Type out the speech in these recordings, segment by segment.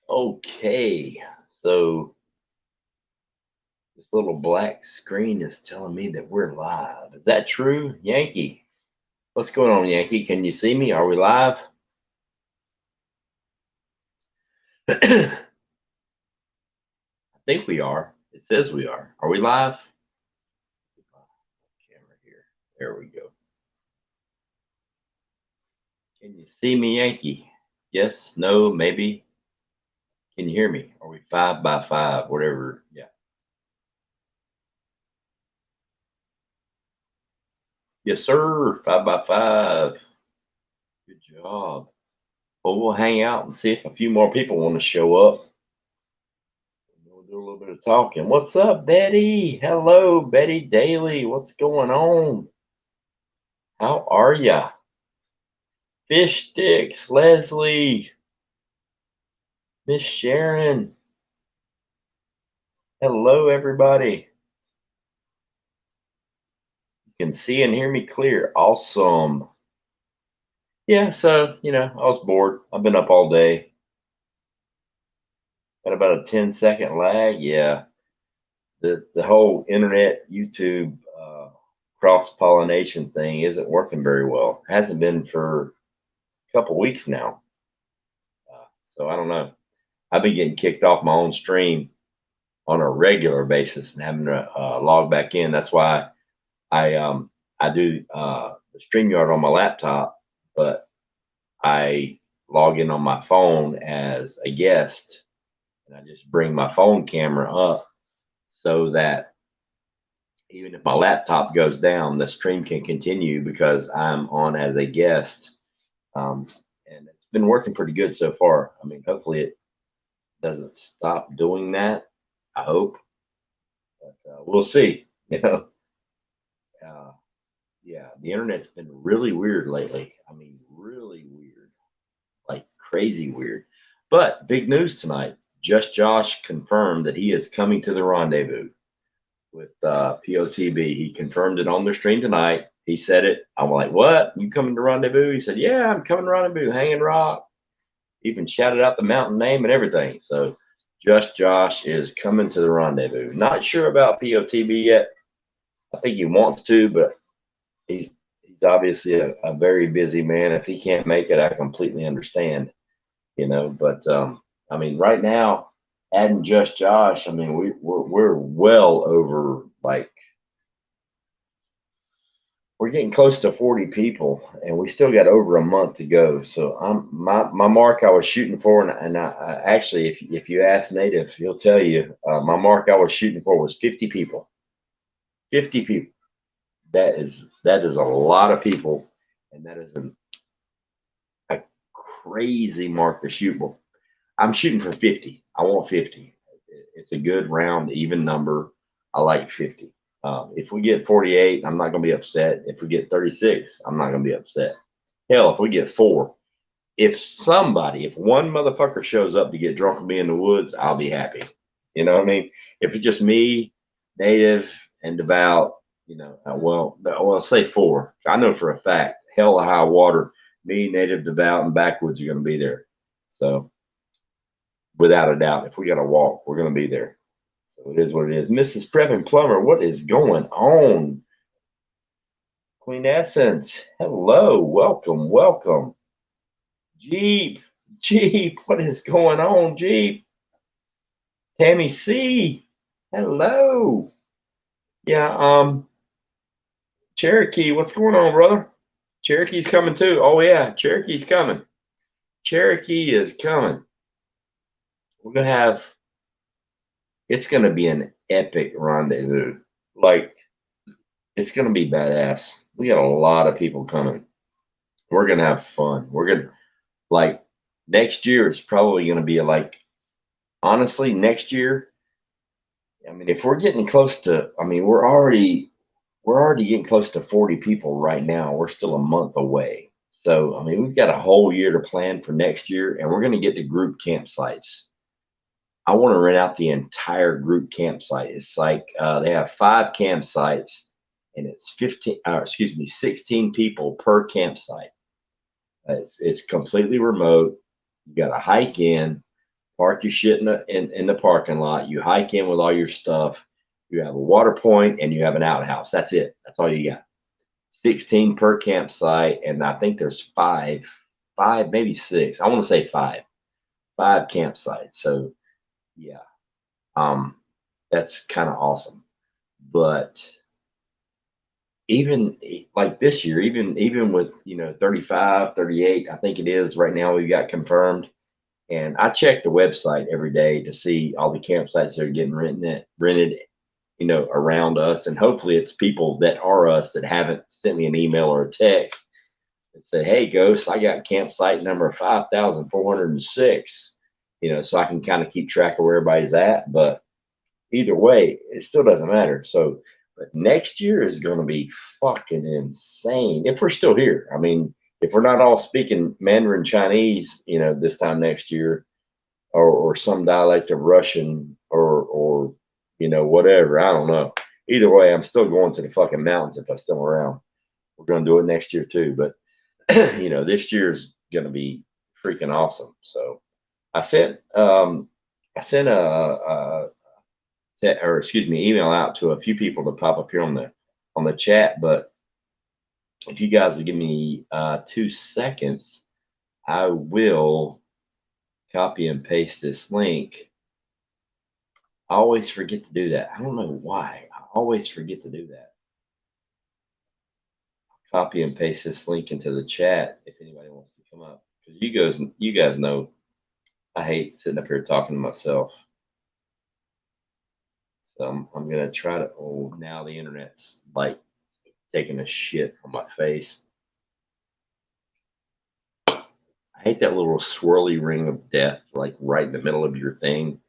Okay, so this little black screen is telling me that we're live. Is that true, Yankee? What's going on, Yankee? Can you see me? Are we live? I think we are. It says we are. Are we live? Camera here. There we go. Can you see me, Yankee? Yes, no, maybe. Can you hear me? Are we 5 by 5? Whatever. Yeah. Yes, sir. 5 by 5. Good job. Well, we'll hang out and see if a few more people want to show up. We'll do a little bit of talking. What's up, Betty? Hello, Betty Daly. What's going on? How are ya? Fish Sticks, Leslie, Miss Sharon. Hello, everybody. You can see and hear me clear. Awesome. Yeah, so, I was bored. I've been up all day. Got about a 10-second lag. Yeah. The whole internet, YouTube, cross pollination thing isn't working very well. Hasn't been for a couple weeks now. Uh, so I don't know. I've been getting kicked off my own stream on a regular basis and having to log back in. That's why I do the StreamYard on my laptop, but I log in on my phone as a guest, and I just bring my phone camera up so that even if my laptop goes down, the stream can continue because I'm on as a guest. Um, and it's been working pretty good so far. I mean, hopefully it doesn't stop doing that. I hope, but we'll see. You know, uh, yeah, the internet's been really weird lately. I mean, really weird, like crazy weird. But big news tonight. Just Josh confirmed that he is coming to the rendezvous with POTB. He confirmed it on their stream tonight. He said it. I'm like, what? You coming to rendezvous? He said, yeah, I'm coming to rendezvous. Hanging Rock. Even shouted out the mountain name and everything. So Just Josh is coming to the rendezvous. Not sure about POTB yet. I think he wants to, but he's obviously a very busy man. If he can't make it, I completely understand. But I mean, right now, adding Just Josh, I mean, we're well over, like, we're getting close to 40 people, and we still got over a month to go. So my mark I was shooting for, and I actually, if you ask Native, he'll tell you my mark I was shooting for was 50 people. 50 people. That is a lot of people, and that is a crazy mark to shoot for. I'm shooting for 50. I want 50. It's a good round, even number. I like 50. If we get 48, I'm not going to be upset. If we get 36, I'm not going to be upset. Hell, if we get 4, if one motherfucker shows up to get drunk with me in the woods, I'll be happy. You know what I mean? If it's just me, Native, and Devout, well, say 4. I know for a fact, hell or high water, me, Native, Devout, and Backwoods are going to be there. So without a doubt, if we got to walk, we're going to be there. So it is what it is. Mrs. Previn Plummer, what is going on? Queen Essence, hello, welcome, welcome. Jeep, Jeep, what is going on, Jeep? Tammy C, hello. Yeah, Cherokee, what's going on, brother? Cherokee's coming too. Oh yeah, Cherokee's coming. Cherokee is coming. We're gonna have. It's gonna be an epic rendezvous. Like, it's gonna be badass. We got a lot of people coming. We're gonna have fun. We're gonna, like, next year. It's probably gonna be like, honestly, next year. I mean, if we're getting close to, I mean, we're already getting close to 40 people right now. We're still a month away. So, I mean, we've got a whole year to plan for next year, and we're going to get the group campsites. I want to rent out the entire group campsite. It's like they have 5 campsites, and it's 16 people per campsite. It's completely remote. You got to hike in. Park your shit in the parking lot. You hike in with all your stuff. You have a water point and you have an outhouse. That's it. That's all you got. 16 per campsite, and I think there's five, maybe six. I want to say five campsites. So yeah, um, that's kind of awesome. But even like this year, even with 35, 38, I think it is right now we got confirmed. And I check the website every day to see all the campsites that are getting rented, around us. And hopefully it's people that are us that haven't sent me an email or a text and say, "Hey, Ghost, I got campsite number 5,406." So I can kind of keep track of where everybody's at. But either way, it still doesn't matter. So, but next year is going to be fucking insane if we're still here. I mean, if we're not all speaking Mandarin Chinese, this time next year, or some dialect of Russian, or whatever. I don't know. Either way, I'm still going to the fucking mountains if I'm still around. We're going to do it next year too, but this year's going to be freaking awesome. So I sent a or excuse me, email out to a few people to pop up here on the chat. But if you guys will give me 2 seconds, I will copy and paste this link. I always forget to do that. I don't know why. I always forget to do that. Copy and paste this link into the chat if anybody wants to come up. Because you guys know I hate sitting up here talking to myself. So I'm gonna try to. Oh, now the internet's like taking a shit on my face. I hate that little swirly ring of death, like right in the middle of your thing.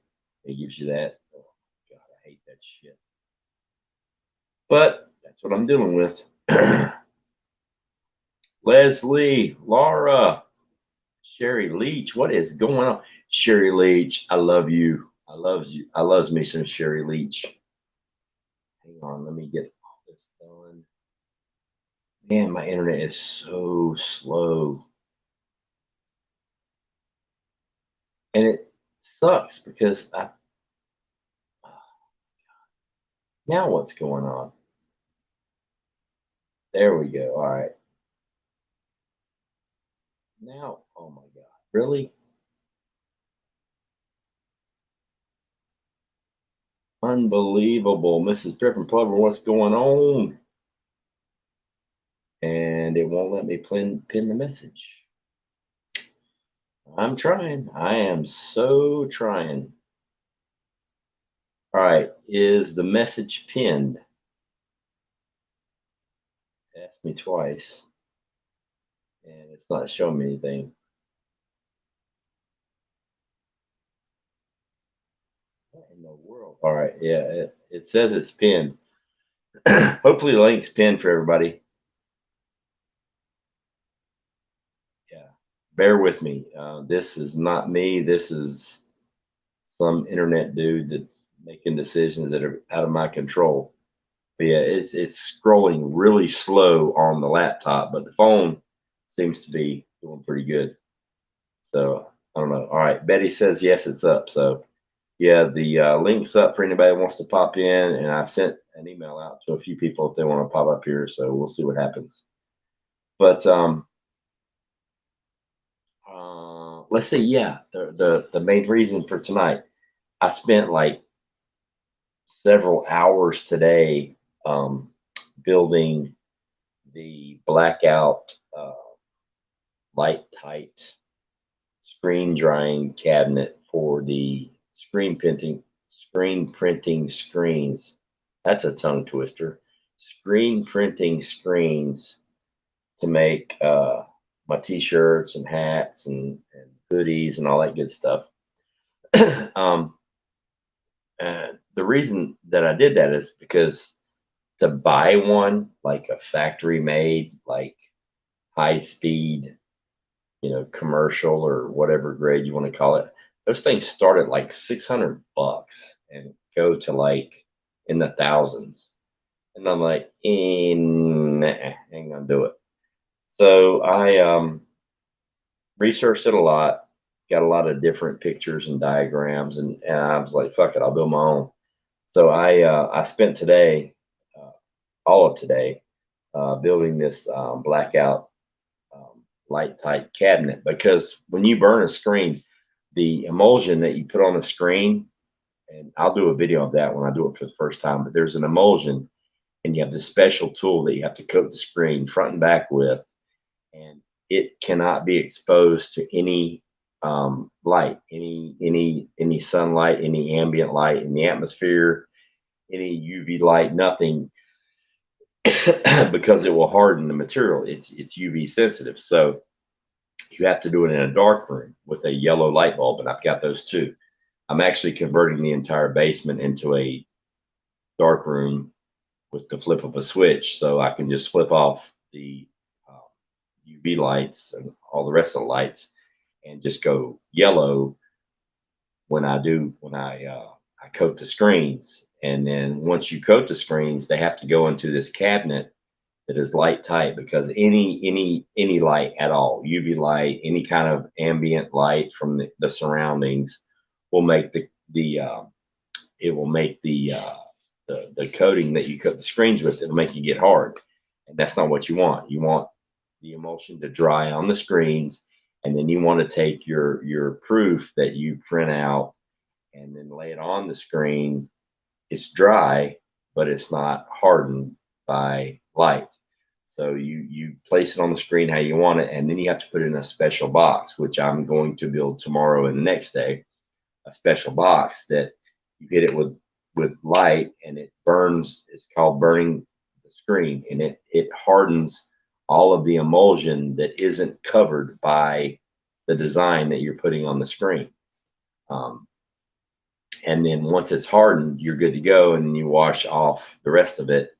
It gives you that. Oh God, I hate that shit. But that's what I'm dealing with. Leslie, Laura, Sherry Leach, what is going on? Sherry Leach, I love you. I loves you. I loves me some Sherry Leach. Hang on, let me get all this done. Man, my internet is so slow. And it sucks because now what's going on? There we go. All right. Now, oh my God. Really? Unbelievable. Mrs. Griffin Plover, what's going on? And it won't let me pin the message. I'm trying. I am so trying. All right. Is the message pinned? Asked me twice. And it's not showing me anything. What in the world? All right. Yeah. It says it's pinned. Hopefully the link's pinned for everybody. Yeah. Bear with me. This is not me. This is some internet dude that's making decisions that are out of my control. But yeah, it's scrolling really slow on the laptop, but the phone seems to be doing pretty good. So I don't know. All right, Betty says yes, it's up. So yeah, the link's up for anybody who wants to pop in, and I sent an email out to a few people if they want to pop up here. So we'll see what happens. But let's see. Yeah, the main reason for tonight, I spent like several hours today building the blackout light tight screen drying cabinet for the screen printing screens. That's a tongue twister. Screen printing screens to make my t-shirts and hats and hoodies and all that good stuff. um, the reason that I did that is because to buy one, like a factory made, like high speed, commercial or whatever grade you want to call it, those things start at like $600 and go to like in the thousands. And I'm like, nah, ain't gonna do it. So I researched it a lot, got a lot of different pictures and diagrams, and I was like, fuck it, I'll build my own. So I spent today, uh, all of today, building this blackout light tight cabinet, because when you burn a screen, the emulsion that you put on the screen, and I'll do a video of that when I do it for the first time, but there's an emulsion, and you have this special tool that you have to coat the screen front and back with, and it cannot be exposed to any light, any sunlight, any ambient light in the atmosphere, any UV light, nothing, because it will harden the material. It's UV sensitive, so you have to do it in a dark room with a yellow light bulb, and I've got those too. I'm actually converting the entire basement into a dark room with the flip of a switch, so I can just flip off the UV lights and all the rest of the lights, and just go yellow when I coat the screens. And then once you coat the screens, they have to go into this cabinet that is light tight, because any light at all, UV light, any kind of ambient light from the surroundings, will make the it will make the coating that you coat the screens with, it'll make you get hard, and that's not what you want. You want the emulsion to dry on the screens, and then you want to take your proof that you print out and then lay it on the screen. It's dry, but it's not hardened by light. So you place it on the screen how you want it, and then you have to put it in a special box, which I'm going to build tomorrow and the next day. A special box that you hit it with light, and it burns. It's called burning the screen, and it hardens all of the emulsion that isn't covered by the design that you're putting on the screen. Um, and then once it's hardened, you're good to go, and then you wash off the rest of it,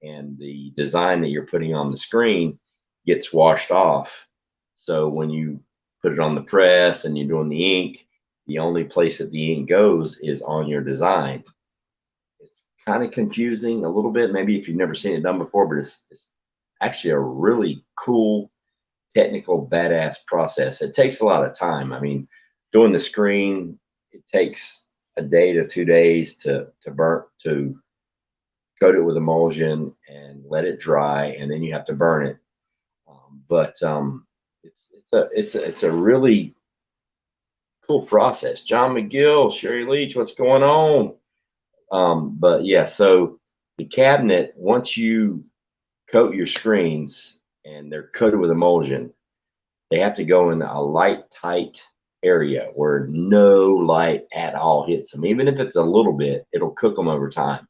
and the design that you're putting on the screen gets washed off. So when you put it on the press and you're doing the ink, the only place that the ink goes is on your design. It's kind of confusing a little bit, maybe if you've never seen it done before, but it's actually a really cool, technical, badass process. It takes a lot of time. I mean, doing the screen, it takes a day to 2 days to coat it with emulsion and let it dry, and then you have to burn it. But it's a really cool process. John McGill, Sherry Leach, what's going on? But yeah, so the cabinet, once you coat your screens and they're coated with emulsion, they have to go in a light tight area where no light at all hits them. Even if it's a little bit, it'll cook them over time.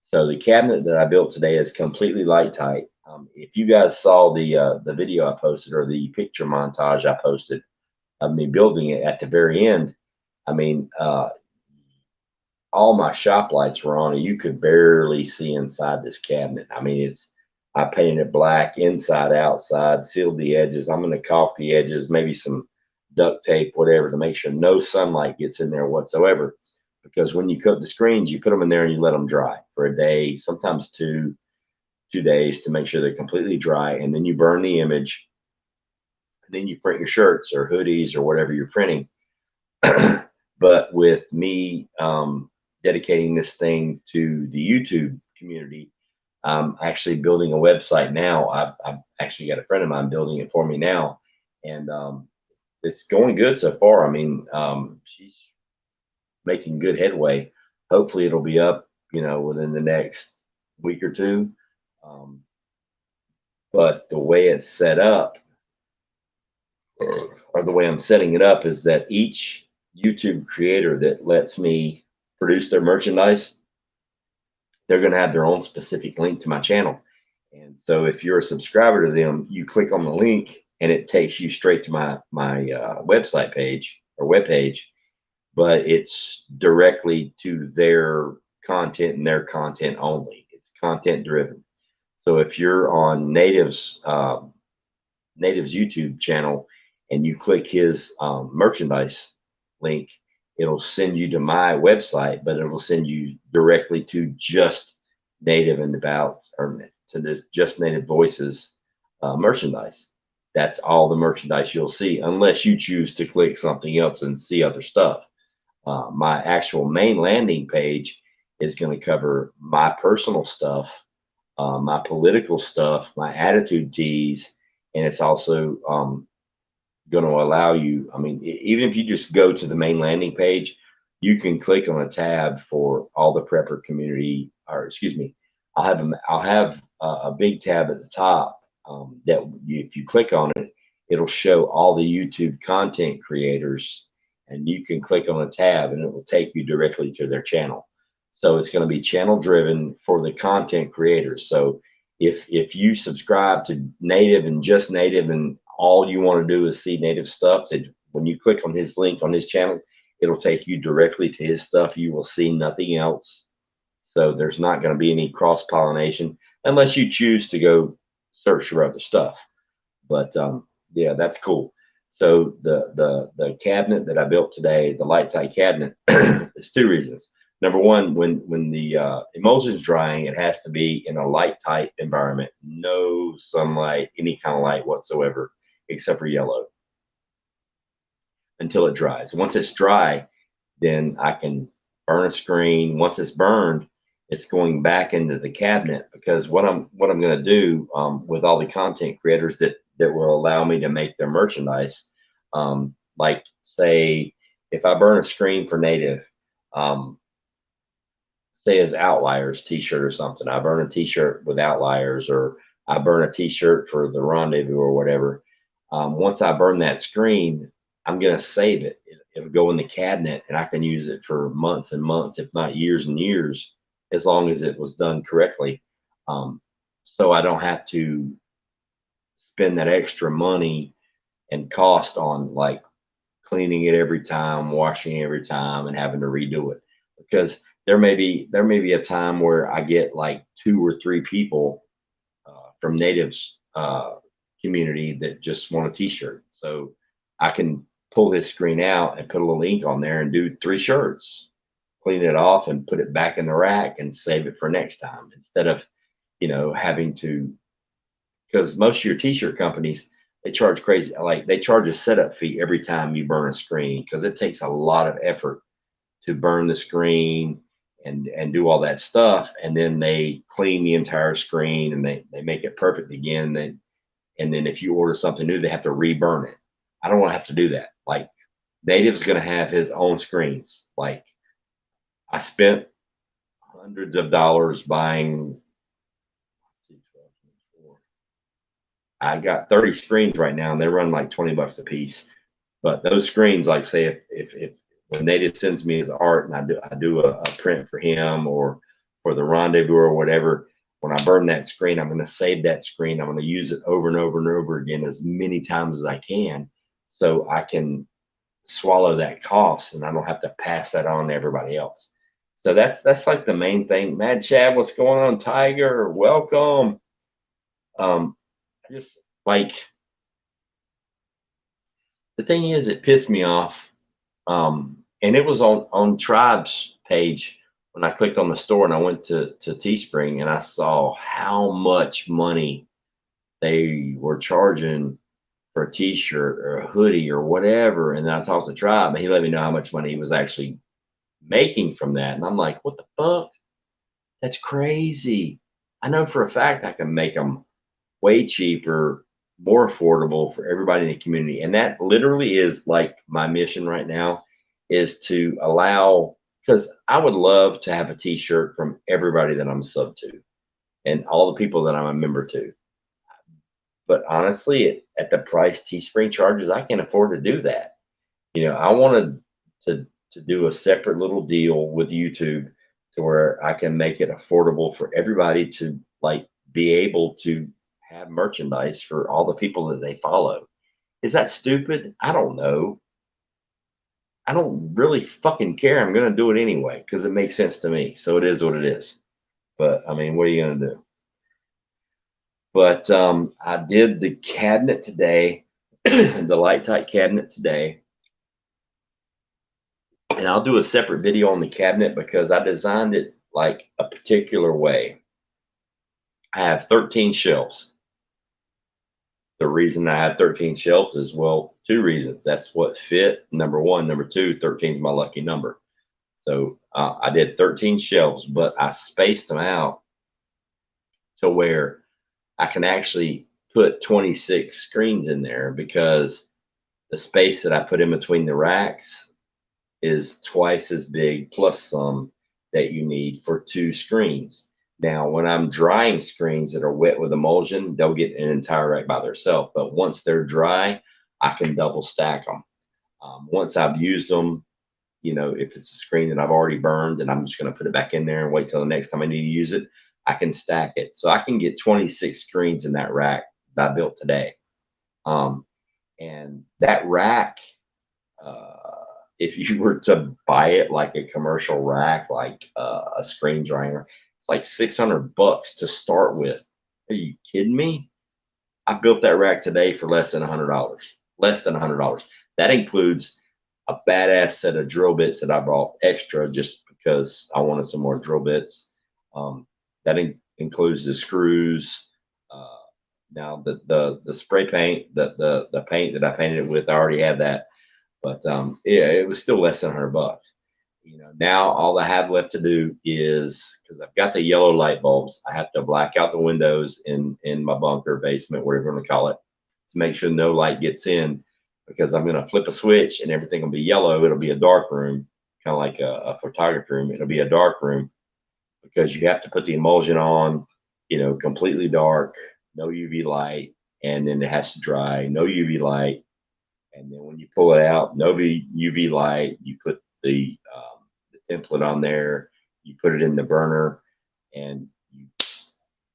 So the cabinet that I built today is completely light tight. If you guys saw the video I posted, or the picture montage I posted of me building it, at the very end, I mean, all my shop lights were on, and you could barely see inside this cabinet. I mean, I painted it black inside, outside, sealed the edges. I'm going to caulk the edges, maybe some duct tape, whatever, to make sure no sunlight gets in there whatsoever. Because when you coat the screens, you put them in there and you let them dry for a day, sometimes two days, to make sure they're completely dry. And then you burn the image. And then you print your shirts or hoodies or whatever you're printing. But with me dedicating this thing to the YouTube community, I'm actually building a website now. I've actually got a friend of mine building it for me now, and it's going good so far. I mean, she's making good headway. Hopefully, it'll be up, within the next week or two. But the way it's set up, or the way I'm setting it up, is that each YouTube creator that lets me produce their merchandise, they're going to have their own specific link to my channel. And so if you're a subscriber to them, you click on the link and it takes you straight to my website page or web page, but it's directly to their content and their content only. It's content driven. So if you're on Native's YouTube channel and you click his merchandise link, it'll send you to my website, but it will send you directly to just Native and About, or to the Just Native Voices merchandise. that's all the merchandise you'll see, unless you choose to click something else and see other stuff. My actual main landing page is going to cover my personal stuff, my political stuff, my attitude tees, and it's also going to allow you. I mean, even if you just go to the main landing page, you can click on a tab for all the prepper community, or excuse me, I'll have a big tab at the top that if you click on it, it'll show all the YouTube content creators, and you can click on a tab, and it will take you directly to their channel. So it's going to be channel driven for the content creators. So if you subscribe to Native and just Native, and all you want to do is see Native stuff, that when you click on his link on his channel, it'll take you directly to his stuff. You will see nothing else. So there's not going to be any cross pollination unless you choose to go search for other stuff. But yeah, that's cool. So the cabinet that I built today, the light tight cabinet, there's two reasons. Number one, when the emulsion's drying, it has to be in a light tight environment, no sunlight, any kind of light whatsoever, except for yellow, until it dries. Once it's dry, then I can burn a screen. Once it's burned, it's going back into the cabinet, because what I'm going to do with all the content creators that will allow me to make their merchandise, like say if I burn a screen for Native, say as Outliers t-shirt or something, I burn a t-shirt with Outliers, or I burn a t-shirt for the Rendezvous or whatever. Once I burn that screen, I'm going to save it. It'll go in the cabinet, and I can use it for months and months, if not years and years, as long as it was done correctly. So I don't have to spend that extra money and cost on like cleaning it every time, washing it every time, and having to redo it. Because there may be a time where I get like 2 or 3 people from Native's community that just want a t-shirt. So I can pull this screen out and put a little ink on there and do 3 shirts, clean it off and put it back in the rack and save it for next time, instead of, having to, because most of your t-shirt companies, they charge crazy. Like they charge a setup fee every time you burn a screen, because it takes a lot of effort to burn the screen and do all that stuff. And then they clean the entire screen and they make it perfect again. And then if you order something new, they have to reburn it. I don't want to have to do that. Like Native's going to have his own screens. Like I spent hundreds of dollars buying, I got 30 screens right now, and they run like $20 a piece. But those screens, like say if when Native sends me his art and I do a print for him or for the Rendezvous or whatever, when I burn that screen, I'm going to save that screen. I'm going to use it over and over and over again as many times as I can, so I can swallow that cost and I don't have to pass that on to everybody else. So that's like the main thing. Mad Chad, what's going on? Tiger, welcome. Just like, the thing is, it pissed me off. And it was on Tribe's page when I clicked on the store and I went to Teespring, and I saw how much money they were charging for a t-shirt or a hoodie or whatever. And then I talked to Tribe, and he let me know how much money he was actually making from that. And I'm like, what the fuck? That's crazy. I know for a fact I can make them way cheaper, more affordable for everybody in the community. And that literally is like my mission right now, is to allow, because I would love to have a t-shirt from everybody that I'm sub to and all the people that I'm a member to. But honestly, at the price Teespring charges, I can't afford to do that. I wanted to do a separate little deal with YouTube to where I can make it affordable for everybody to like be able to have merchandise for all the people that they follow. Is that stupid? I don't know. I don't really fucking care. I'm going to do it anyway because it makes sense to me. So it is what it is. But I mean, what are you going to do? But I did the cabinet today, the light tight cabinet today. And I'll do a separate video on the cabinet because I designed it like a particular way. I have 13 shelves. the reason I had 13 shelves is, well, two reasons. That's what fit, number one. Number two, 13 is my lucky number. So I did 13 shelves, but I spaced them out to where I can actually put 26 screens in there, because the space that I put in between the racks is twice as big plus some that you need for two screens. Now, when I'm drying screens that are wet with emulsion, they'll get an entire rack by themselves. But once they're dry, I can double stack them. Once I've used them, if it's a screen that I've already burned and I'm just going to put it back in there and wait till the next time I need to use it, I can stack it. So I can get 26 screens in that rack that I built today. And that rack, if you were to buy it like a commercial rack, like a screen dryer, it's like $600 to start with. Are you kidding me? I built that rack today for less than $100. Less than $100. That includes a badass set of drill bits that I bought extra just because I wanted some more drill bits. That includes the screws. Now the spray paint, the paint that I painted it with, I already had that. But yeah, it was still less than $100. Now all I have left to do is, because I've got the yellow light bulbs, I have to black out the windows in my bunker, basement, whatever you want to call it, to make sure no light gets in, because I'm going to flip a switch and everything will be yellow. It'll be a dark room, kind of like a photography room. It'll be a dark room because you have to put the emulsion on, completely dark, no UV light, and then it has to dry, no UV light. And then when you pull it out, no UV light, you put the template on there, you put it in the burner, and you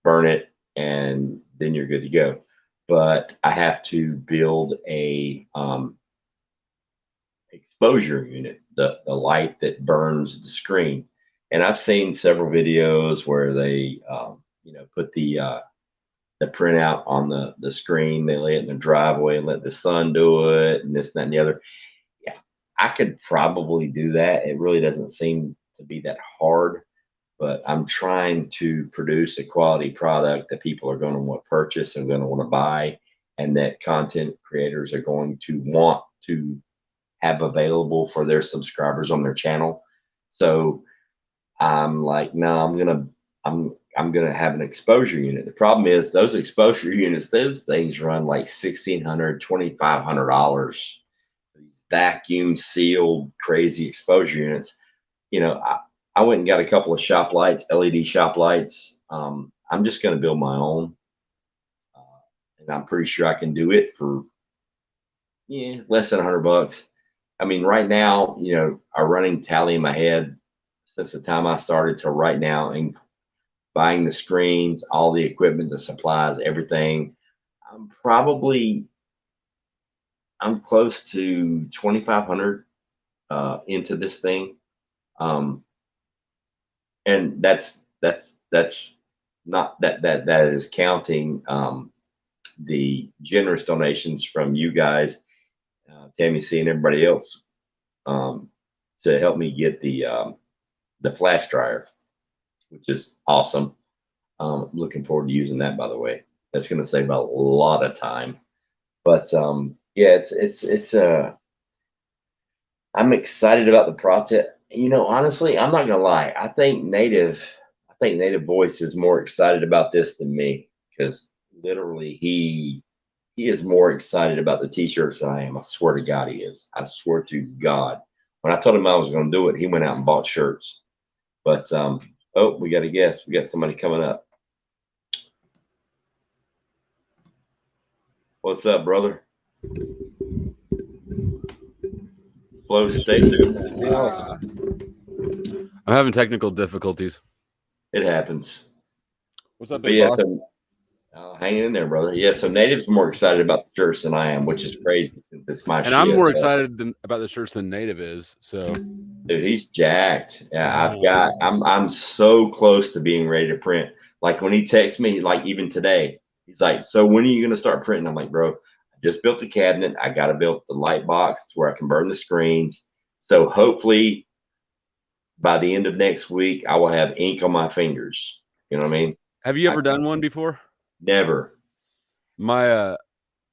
burn it, and then you're good to go. But I have to build a exposure unit, the light that burns the screen. And I've seen several videos where they, put the printout on the screen, they lay it in the driveway and let the sun do it, and this, that, and the other. Yeah, I could probably do that. It really doesn't seem to be that hard, but I'm trying to produce a quality product that people are going to want to purchase and going to want to buy, and that content creators are going to want to have available for their subscribers on their channel. So I'm like, no, I'm gonna have an exposure unit. The problem is those exposure units, those things run like $1,600, $2,500. These vacuum sealed crazy exposure units. I went and got a couple of shop lights, LED shop lights. I'm just gonna build my own, and I'm pretty sure I can do it for less than $100. I mean, right now, a running tally in my head since the time I started till right now, and buying the screens, all the equipment, the supplies, everything, I'm close to 2,500 into this thing. And that's not that is counting the generous donations from you guys, Tammy C and everybody else, to help me get the flash dryer, which is awesome. Looking forward to using that, by the way. That's going to save a lot of time. But yeah, I'm excited about the project. Honestly, I'm not gonna lie. I think Native Voice is more excited about this than me, because literally he is more excited about the t-shirts than I am. I swear to God, he is. I swear to God. When I told him I was going to do it, he went out and bought shirts. But oh, we got a guest. We got somebody coming up. What's up, brother? Flow Station. I'm having technical difficulties. It happens. What's up, big boss? Hang in there, brother. Yeah, so Native's more excited about the shirts than I am, which is crazy. It's my shit. I'm more excited about the shirts than Native is. So, dude, he's jacked. Yeah, I'm so close to being ready to print. Like when he texts me, like even today, he's like, "So when are you gonna start printing?" I'm like, "Bro, I just built a cabinet. I gotta build the light box to where I can burn the screens. So hopefully by the end of next week, I will have ink on my fingers." You know what I mean? Have you ever done one before? Never. My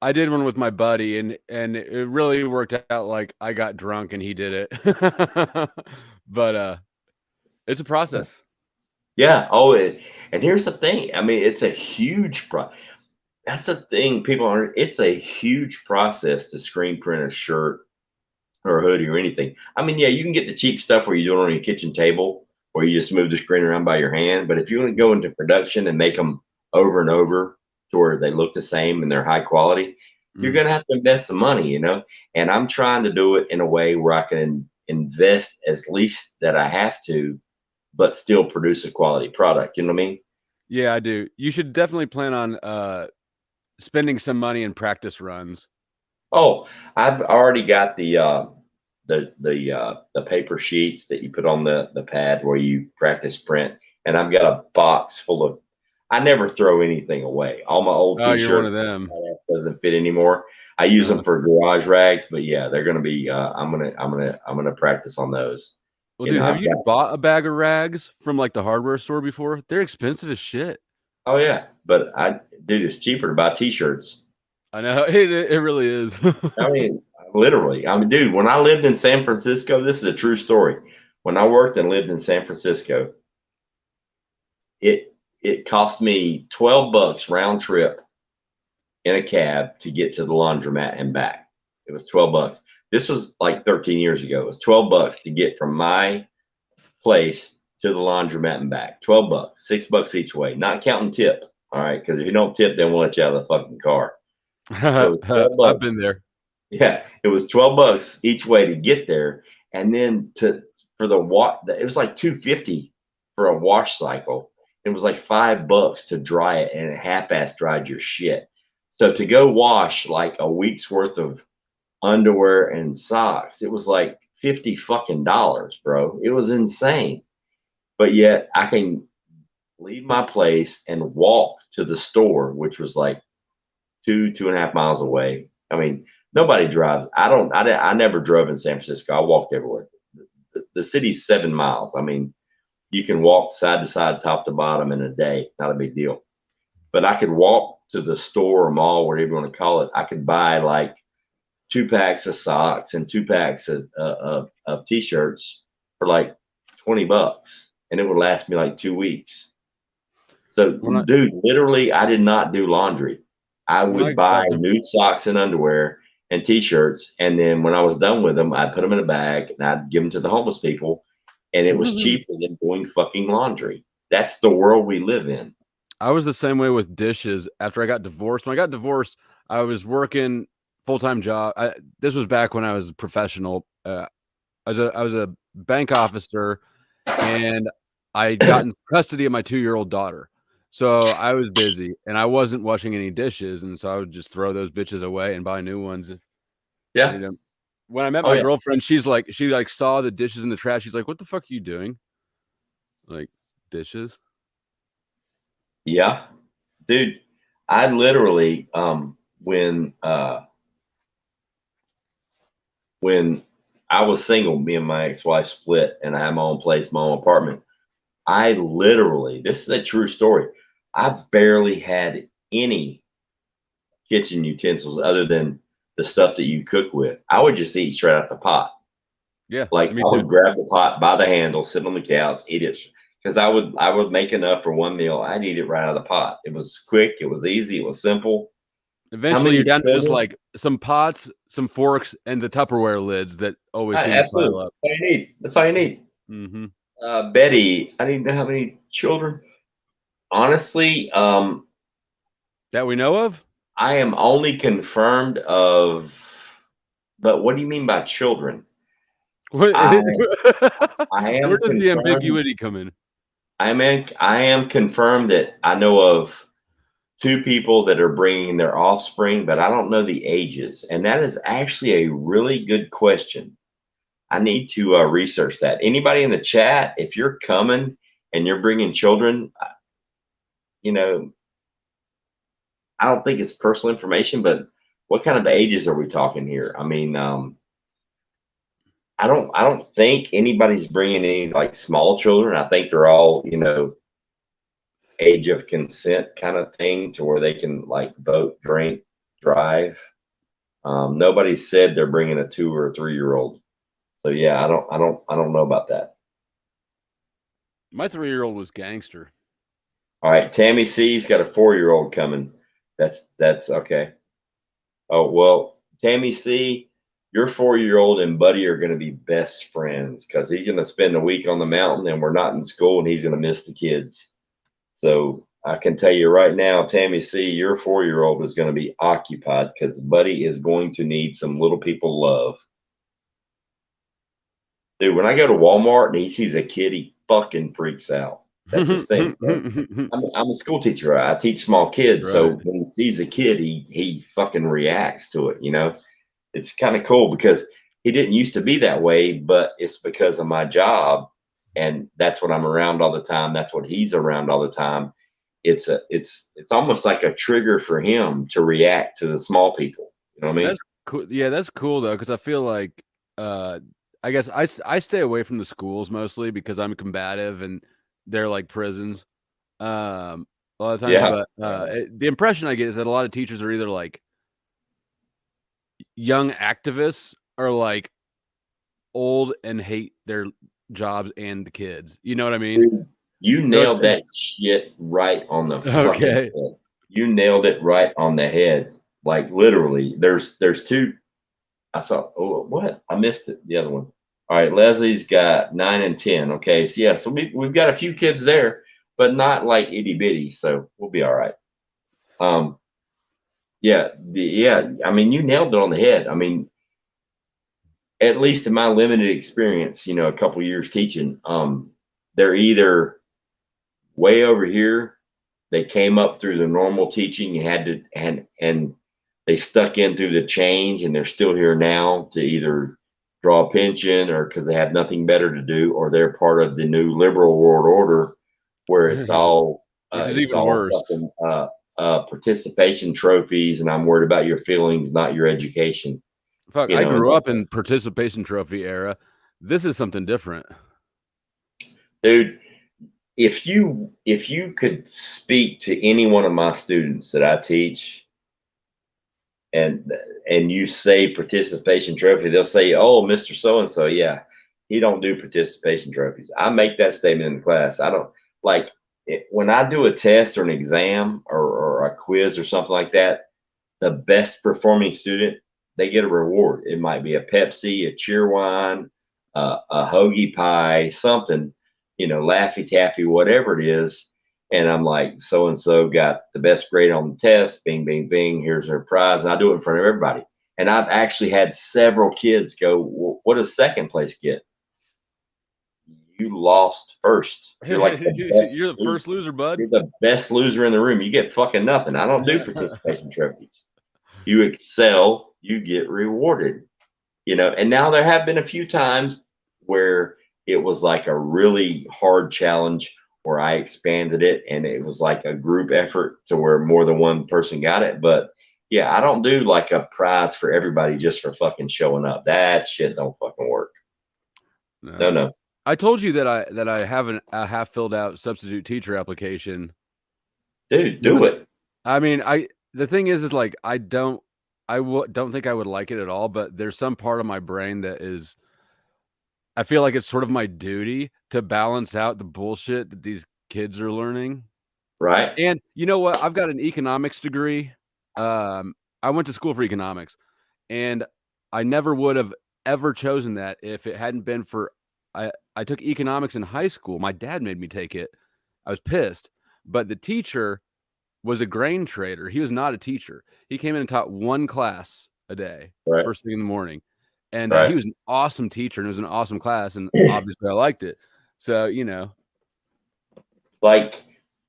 I did one with my buddy, and it really worked out. Like I got drunk and he did it, but it's a process. Yeah. Oh, and here's the thing. I mean, it's a huge That's the thing people aren't. It's a huge process to screen print a shirt or a hoodie or anything. I mean, yeah, you can get the cheap stuff where you do it on your kitchen table, where you just move the screen around by your hand. But if you want to go into production and make them over and over to where they look the same and they're high quality, you're going to have to invest some money, you know. And I'm trying to do it in a way where I can invest as least that I have to, but still produce a quality product. You know what I mean? Yeah, I do. You should definitely plan on spending some money in practice runs. Oh, I've already got the paper sheets that you put on the pad where you practice print, and I've got a box full of. I never throw anything away. All my old Oh, you're one T-shirts of them. doesn't fit anymore. I use them for garage rags, but yeah, they're gonna be. I'm gonna practice on those. Well, You dude, know, have I've you got. bought a bag of rags from like the hardware store before? They're expensive as shit. Oh yeah, but dude, it's cheaper to buy T-shirts. I know it really is. I mean, literally. I mean, dude, when I lived in San Francisco, this is a true story. When I worked and lived in San Francisco, it cost me $12 round trip in a cab to get to the laundromat and back. It was $12. This was like 13 years ago. It was $12 to get from my place to the laundromat and back. $12, $6 each way, not counting tip. All right, because if you don't tip, then we'll let you out of the fucking car. So I've been there. Yeah, it was $12 each way to get there, and then for the wash, it was like $2.50 for a wash cycle. It was like $5 to dry it, and it half-ass dried your shit. So to go wash like a week's worth of underwear and socks, it was like $50 fucking dollars, bro. It was insane. But yet I can leave my place and walk to the store, which was like 2.5 miles away. I mean, nobody drives. I never drove in San Francisco. I walked everywhere. The city's 7 miles. I mean, you can walk side to side, top to bottom in a day. Not a big deal. But I could walk to the store or mall, whatever you want to call it. I could buy like 2 packs of socks and 2 packs of T-shirts for like $20, and it would last me like 2 weeks. So, dude, literally, I did not do laundry. I would buy new socks and underwear and T-shirts, and then when I was done with them, I'd put them in a bag and I'd give them to the homeless people, and it was cheaper than doing fucking laundry. That's the world we live in. I was the same way with dishes after I got divorced. When I got divorced, I was working full-time job. This was back when I was a professional. I was a bank officer, and I got in custody of my 2-year-old daughter. So I was busy, and I wasn't washing any dishes, and so I would just throw those bitches away and buy new ones. Yeah. You know, when I met my girlfriend, she saw the dishes in the trash. She's like, "What the fuck are you doing?" Like, dishes? Yeah, dude. I literally when I was single, me and my ex-wife split, and I had my own place, my own apartment. I literally, this is a true story. I barely had any kitchen utensils other than the stuff that you cook with. I would just eat straight out the pot. Yeah, like I would grab the pot by the handle, sit on the couch, eat it, because I would make enough for one meal. I'd eat it right out of the pot. It was quick, it was easy, it was simple. Eventually, you're down to just like some pots, some forks, and the Tupperware lids that always seem to pile up. That's all you need. That's all you need. Mm-hmm. Betty, I didn't know how many children. Honestly, that we know of. I am only confirmed of. But what do you mean by children? Where does the confirmed- ambiguity come in? I am confirmed that I know of 2 people that are bringing their offspring, but I don't know the ages. And that is actually a really good question. I need to research that. Anybody in the chat, if you're coming and you're bringing children, you know, I don't think it's personal information, but what kind of ages are we talking here? I mean, I don't think anybody's bringing any like small children. I think they're all, you know, age of consent kind of thing, to where they can like vote, drink, drive. Nobody said they're bringing a 2 or a 3-year-old. So yeah, I don't know about that. My 3-year-old was gangster. All right, Tammy C's got a 4-year-old coming. That's okay. Oh well, Tammy C, your 4-year-old and Buddy are going to be best friends because he's going to spend a week on the mountain and we're not in school and he's going to miss the kids. So I can tell you right now, Tammy C, your 4-year-old is going to be occupied because Buddy is going to need some little people love. Dude, when I go to Walmart and he sees a kid, he fucking freaks out. That's his thing. I'm a school teacher. I teach small kids. Right. So when he sees a kid, he fucking reacts to it. You know, it's kind of cool because he didn't used to be that way, but it's because of my job. And that's what I'm around all the time. That's what he's around all the time. It's almost like a trigger for him to react to the small people. You know what I mean? That's cool. Yeah, that's cool though, because I feel like I guess I stay away from the schools mostly because I'm combative and they're like prisons. A lot of times, yeah. But the impression I get is that a lot of teachers are either like young activists or like old and hate their jobs and the kids. You know what I mean? Dude, you nailed that shit right on the fucking head. You nailed it right on the head. Like literally, there's two. I saw. Oh, what? I missed it. The other one. All right, Leslie's got 9 and 10. Okay, so yeah, so we've got a few kids there, but not like itty bitty. So we'll be all right. Yeah, I mean, you nailed it on the head. I mean, at least in my limited experience, you know, a couple years teaching, they're either way over here. They came up through the normal teaching. You had to, and they stuck in through the change, and they're still here now to either draw a pension or because they have nothing better to do, or they're part of the new liberal world order where it's all even worse. Participation trophies, and I'm worried about your feelings, not your education. Fuck, I grew up in participation trophy era. This is something different, dude. If you could speak to any one of my students that I teach, and you say participation trophy, they'll say, "Oh, Mr. So-and-so, yeah, he don't do participation trophies." I make that statement in class. I don't like it, when I do a test or an exam or a quiz or something like that, the best performing student, they get a reward. It might be a Pepsi, a Cheerwine, a hoagie pie, something, you know, Laffy Taffy, whatever it is. And I'm like, so-and-so got the best grade on the test, bing, bing, bing, here's her prize. And I do it in front of everybody. And I've actually had several kids go, well, what does second place get? You lost first. You're like you're the first loser, bud. You're the best loser in the room. You get fucking nothing. I don't do participation trophies. You excel, you get rewarded. You know, and now there have been a few times where it was like a really hard challenge where I expanded it and it was like a group effort to where more than one person got it. But yeah, I don't do like a prize for everybody just for fucking showing up. That shit don't fucking work. No. I told you that I have a half filled out substitute teacher application. Dude, do it. I mean, the thing is like I don't think I would like it at all, but there's some part of my brain that is, I feel like it's sort of my duty to balance out the bullshit that these kids are learning. Right. And you know what? I've got an economics degree. I went to school for economics, and I never would have ever chosen that if it hadn't been for I took economics in high school. My dad made me take it. I was pissed, but the teacher was a grain trader. He was not a teacher. He came in and taught one class a day, first thing in the morning. And he was an awesome teacher, and it was an awesome class. And obviously I liked it. So, you know, like,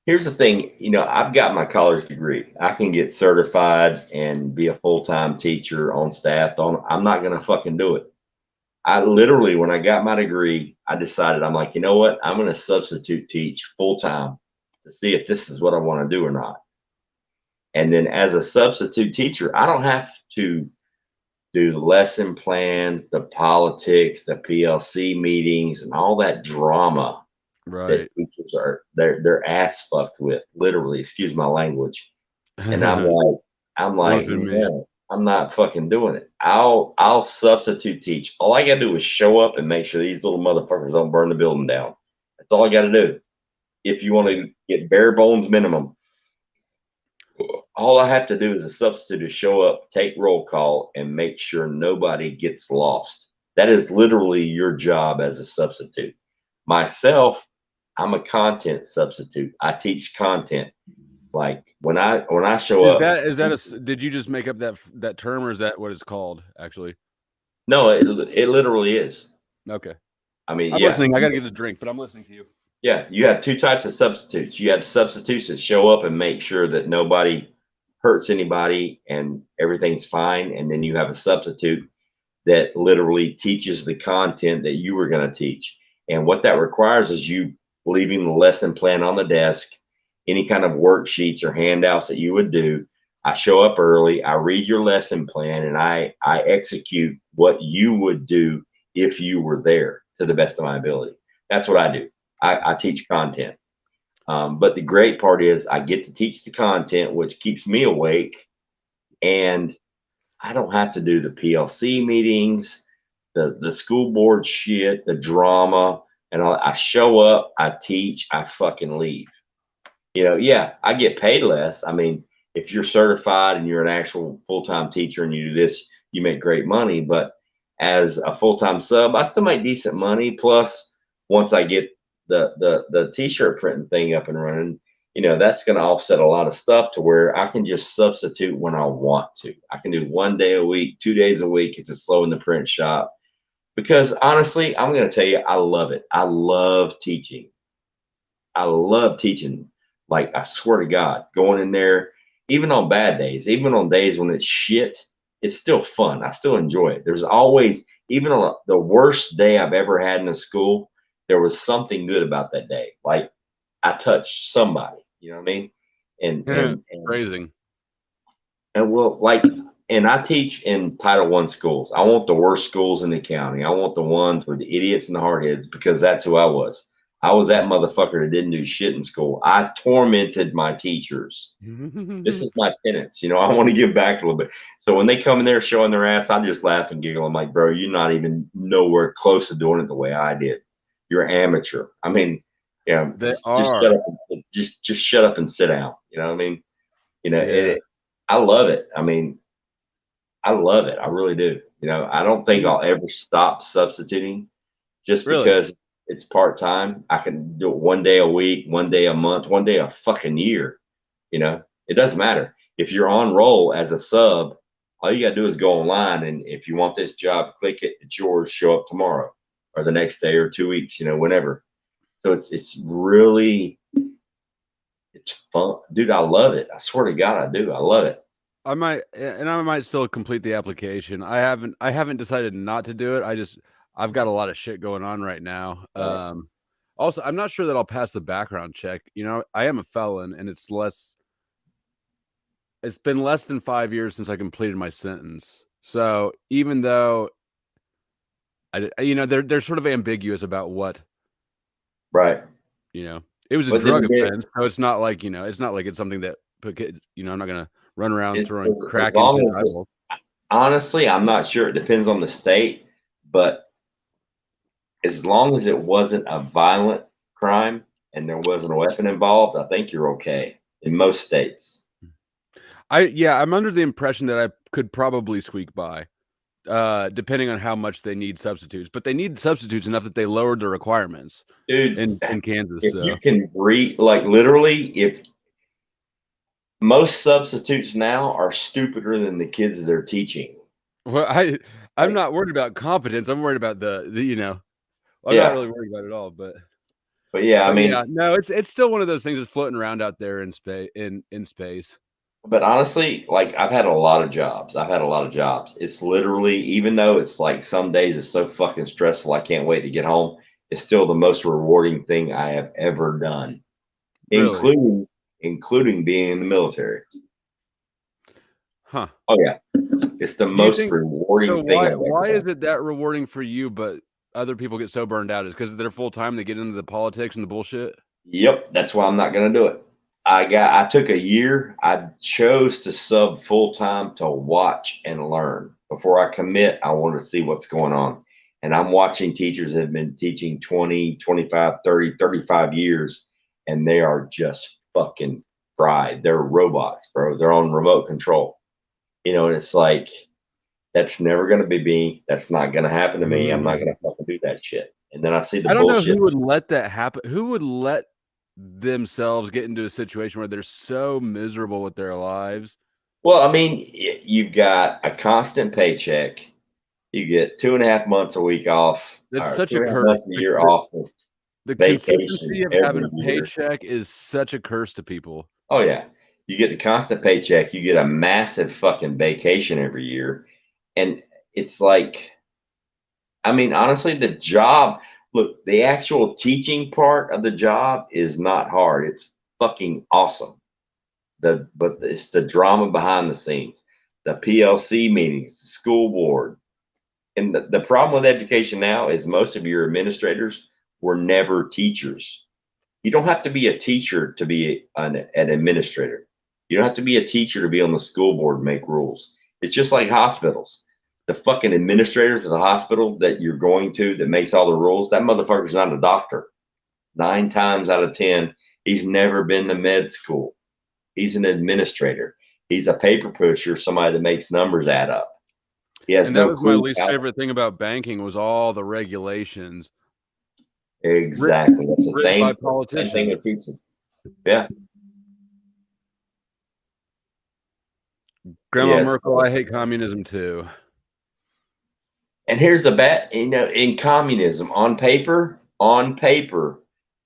here's the thing, you know, I've got my college degree. I can get certified and be a full-time teacher on staff. I'm not going to fucking do it. I literally, when I got my degree, I decided, I'm like, you know what? I'm going to substitute teach full-time to see if this is what I want to do or not. And then as a substitute teacher, I don't have to do the lesson plans, the politics, the PLC meetings, and all that drama that teachers are they're ass fucked with, literally, excuse my language. And I'm like, I'm like, no, I'm not fucking doing it. I'll substitute teach. All I gotta do is show up and make sure these little motherfuckers don't burn the building down. That's all I gotta do. If you want to get bare bones minimum, all I have to do as a substitute is show up, take roll call, and make sure nobody gets lost. That is literally your job as a substitute. Myself, I'm a content substitute. I teach content. Like when I show up. Did you just make up that term, or is that what it's called actually? No, it literally is. Okay. I mean, I'm listening. I gotta get a drink, but I'm listening to you. Yeah, you have two types of substitutes. You have substitutes that show up and make sure that nobody hurts anybody and everything's fine. And then you have a substitute that literally teaches the content that you were going to teach. And what that requires is you leaving the lesson plan on the desk, any kind of worksheets or handouts that you would do. I show up early, I read your lesson plan, and I execute what you would do if you were there to the best of my ability. That's what I do. I teach content. But the great part is I get to teach the content, which keeps me awake. And I don't have to do the PLC meetings, the school board shit, the drama. And I show up, I teach, I fucking leave. Yeah, I get paid less. I mean, if you're certified and you're an actual full-time teacher and you do this, you make great money. But as a full-time sub, I still make decent money. Plus, once I get the t-shirt printing thing up and running, that's going to offset a lot of stuff to where I can just substitute when I want to. I can do 1 day a week, 2 days a week if it's slow in the print shop. Because honestly, I'm going to tell you, I love it. I love teaching. I love teaching. Like, I swear to God, going in there, even on bad days, even on days when it's shit, it's still fun. I still enjoy it. There's always, even on the worst day I've ever had in a school, there was something good about that day. Like, I touched somebody, you know what I mean? And phrasing. And I teach in Title I schools. I want the worst schools in the county. I want the ones with the idiots and the hardheads, because that's who I was. I was that motherfucker that didn't do shit in school. I tormented my teachers. This is my penance. I want to give back a little bit. So when they come in there showing their ass, I just laugh and giggle. I'm like, bro, you're not even nowhere close to doing it the way I did. You're amateur. I mean, just shut up and just shut up and sit down. You know what I mean? I love it. I mean, I love it. I really do. I don't think I'll ever stop substituting just because it's part-time. I can do it 1 day a week, 1 day a month, 1 day a fucking year. It doesn't matter. If you're on roll as a sub, all you got to do is go online. And if you want this job, click it. It's yours. Show up tomorrow or the next day or 2 weeks, whenever. So it's really, it's fun. Dude, I love it. I swear to God, I do. I love it. I might still complete the application. I haven't decided not to do it. I've got a lot of shit going on right now. Right. Also, I'm not sure that I'll pass the background check. I am a felon, and it's been less than 5 years since I completed my sentence. So even though they're sort of ambiguous about what, right. It was a drug offense. So it's not like, it's something that, I'm not going to run around throwing crack into the honestly, I'm not sure. It depends on the state, but as long as it wasn't a violent crime and there wasn't a weapon involved, I think you're okay in most states. I'm under the impression that I could probably squeak by, depending on how much they need substitutes. But they need substitutes enough that they lowered the requirements, dude, in Kansas. If you can read, like, literally, if most substitutes now are stupider than the kids that they're teaching. Well, I'm not worried about competence. I'm worried about the I'm not really worried about it all, but I mean, no, it's still one of those things that's floating around out there in space. In space. But honestly, like, I've had a lot of jobs. It's literally, even though it's like some days it's so fucking stressful, I can't wait to get home. It's still the most rewarding thing I have ever done, really? including being in the military. Huh. Oh yeah, it's the most rewarding thing. Why is it that rewarding for you, but other people get so burned out? Is because they're full time, they get into the politics and the bullshit? Yep, that's why I'm not going to do it. I took a year. I chose to sub full time to watch and learn. Before I commit, I want to see what's going on. And I'm watching teachers that have been teaching 20, 25, 30, 35 years, and they are just fucking fried. They're robots, bro. They're on remote control. And it's like, that's never going to be me. That's not going to happen to me. I'm not going to fucking do that shit. And then I see the I don't know bullshit. who would let that happen. Who would let themselves get into a situation where they're so miserable with their lives? Well, I mean, you've got a constant paycheck. You get 2.5 months a week off, That's or such a 2.5 curse. months a year off of The vacation consistency of having every a year. paycheck is such a curse to people. Oh yeah, you get the constant paycheck. You get a massive fucking vacation every year, and it's like, I mean, honestly, the job. Look, the actual teaching part of the job is not hard. It's fucking awesome. But it's the drama behind the scenes, the PLC meetings, the school board. And the problem with education now is most of your administrators were never teachers. You don't have to be a teacher to be an administrator. You don't have to be a teacher to be on the school board and make rules. It's just like hospitals. The fucking administrators of the hospital that you're going to that makes all the rules, that motherfucker's not a doctor. 9 times out of 10, he's never been to med school. He's an administrator. He's a paper pusher, somebody that makes numbers add up. He has And that no was my clue least favorite thing about banking was all the regulations Exactly. That's the written by same thing politicians. with pizza. Yeah. Grandma Yes. Merkel, I hate communism too. And here's the bet, in communism, on paper,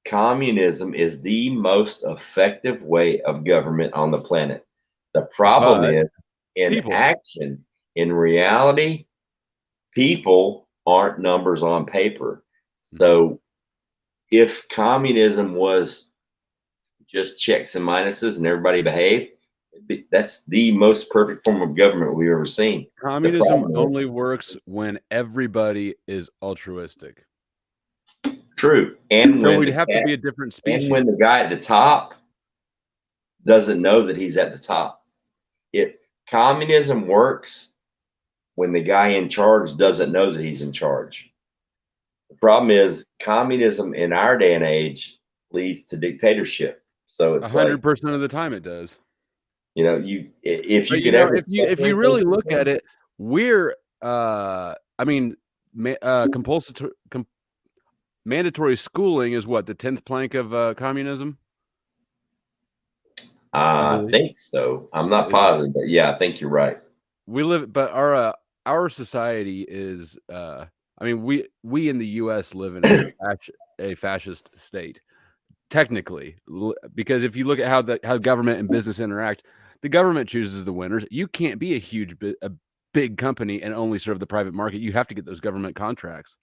communism is the most effective way of government on the planet. The problem But is in people, action, in reality, people aren't numbers on paper. So if communism was just checks and minuses and everybody behaved, that's the most perfect form of government we've ever seen. communism only works when everybody is altruistic. True. And So when we'd have to be a different species. and when the guy at the top doesn't know that he's at the top. Communism works when the guy in charge doesn't know that he's in charge. The problem is communism in our day and age leads to dictatorship. So it's 100% of the time it does. If you could ever, if you really look at it, we're mandatory schooling is what, the 10th plank of communism? I think so. I'm not positive, but yeah, I think you're right. But our society is we in the US live in a fascist state. Technically, because if you look at how government and business interact, the government chooses the winners. You can't be a big company and only serve the private market. You have to get those government contracts.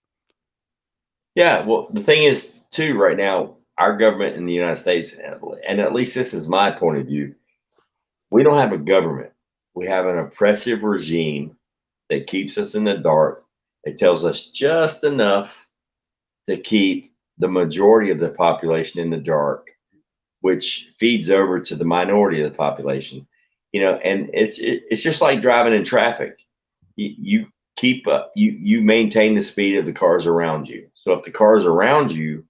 Yeah, well, the thing is, too, right now, our government in the United States, and at least this is my point of view, we don't have a government. We have an oppressive regime that keeps us in the dark. It tells us just enough to keep the majority of the population in the dark, which feeds over to the minority of the population. And it's just like driving in traffic. You keep up, you maintain the speed of the cars around you. So if the cars around you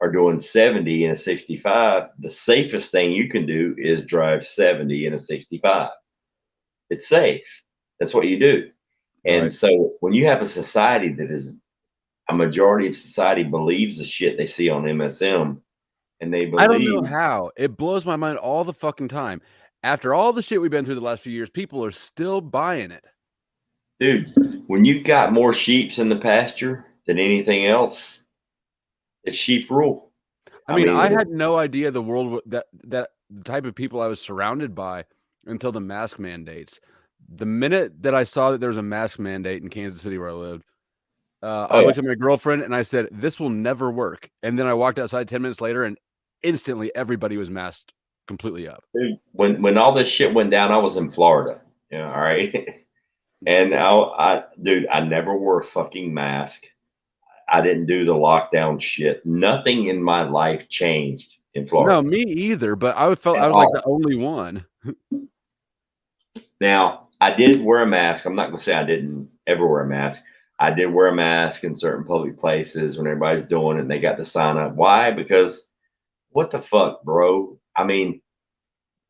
are doing 70 in a 65, the safest thing you can do is drive 70 in a 65. It's safe. That's what you do. And Right. so when you have a society that is a majority of society believes the shit they see on MSM, and they believe, I don't know how. It blows my mind all the fucking time. After all the shit we've been through the last few years, people are still buying it. Dude, when you've got more sheeps in the pasture than anything else, it's sheep rule. I mean, I had no idea the world that the type of people I was surrounded by until the mask mandates. The minute that I saw that there was a mask mandate in Kansas City where I lived, I looked at my girlfriend and I said, "This will never work." And then I walked outside 10 minutes later, and instantly everybody was masked completely up. Dude, when all this shit went down, I was in Florida. All right. And I never wore a fucking mask. I didn't do the lockdown shit. Nothing in my life changed in Florida. No, me either. But I felt At I was like all. the only one. Now, I did wear a mask. I'm not going to say I didn't ever wear a mask. I did wear a mask in certain public places when everybody's doing it and they got the sign up. Why? Because what the fuck, bro? I mean,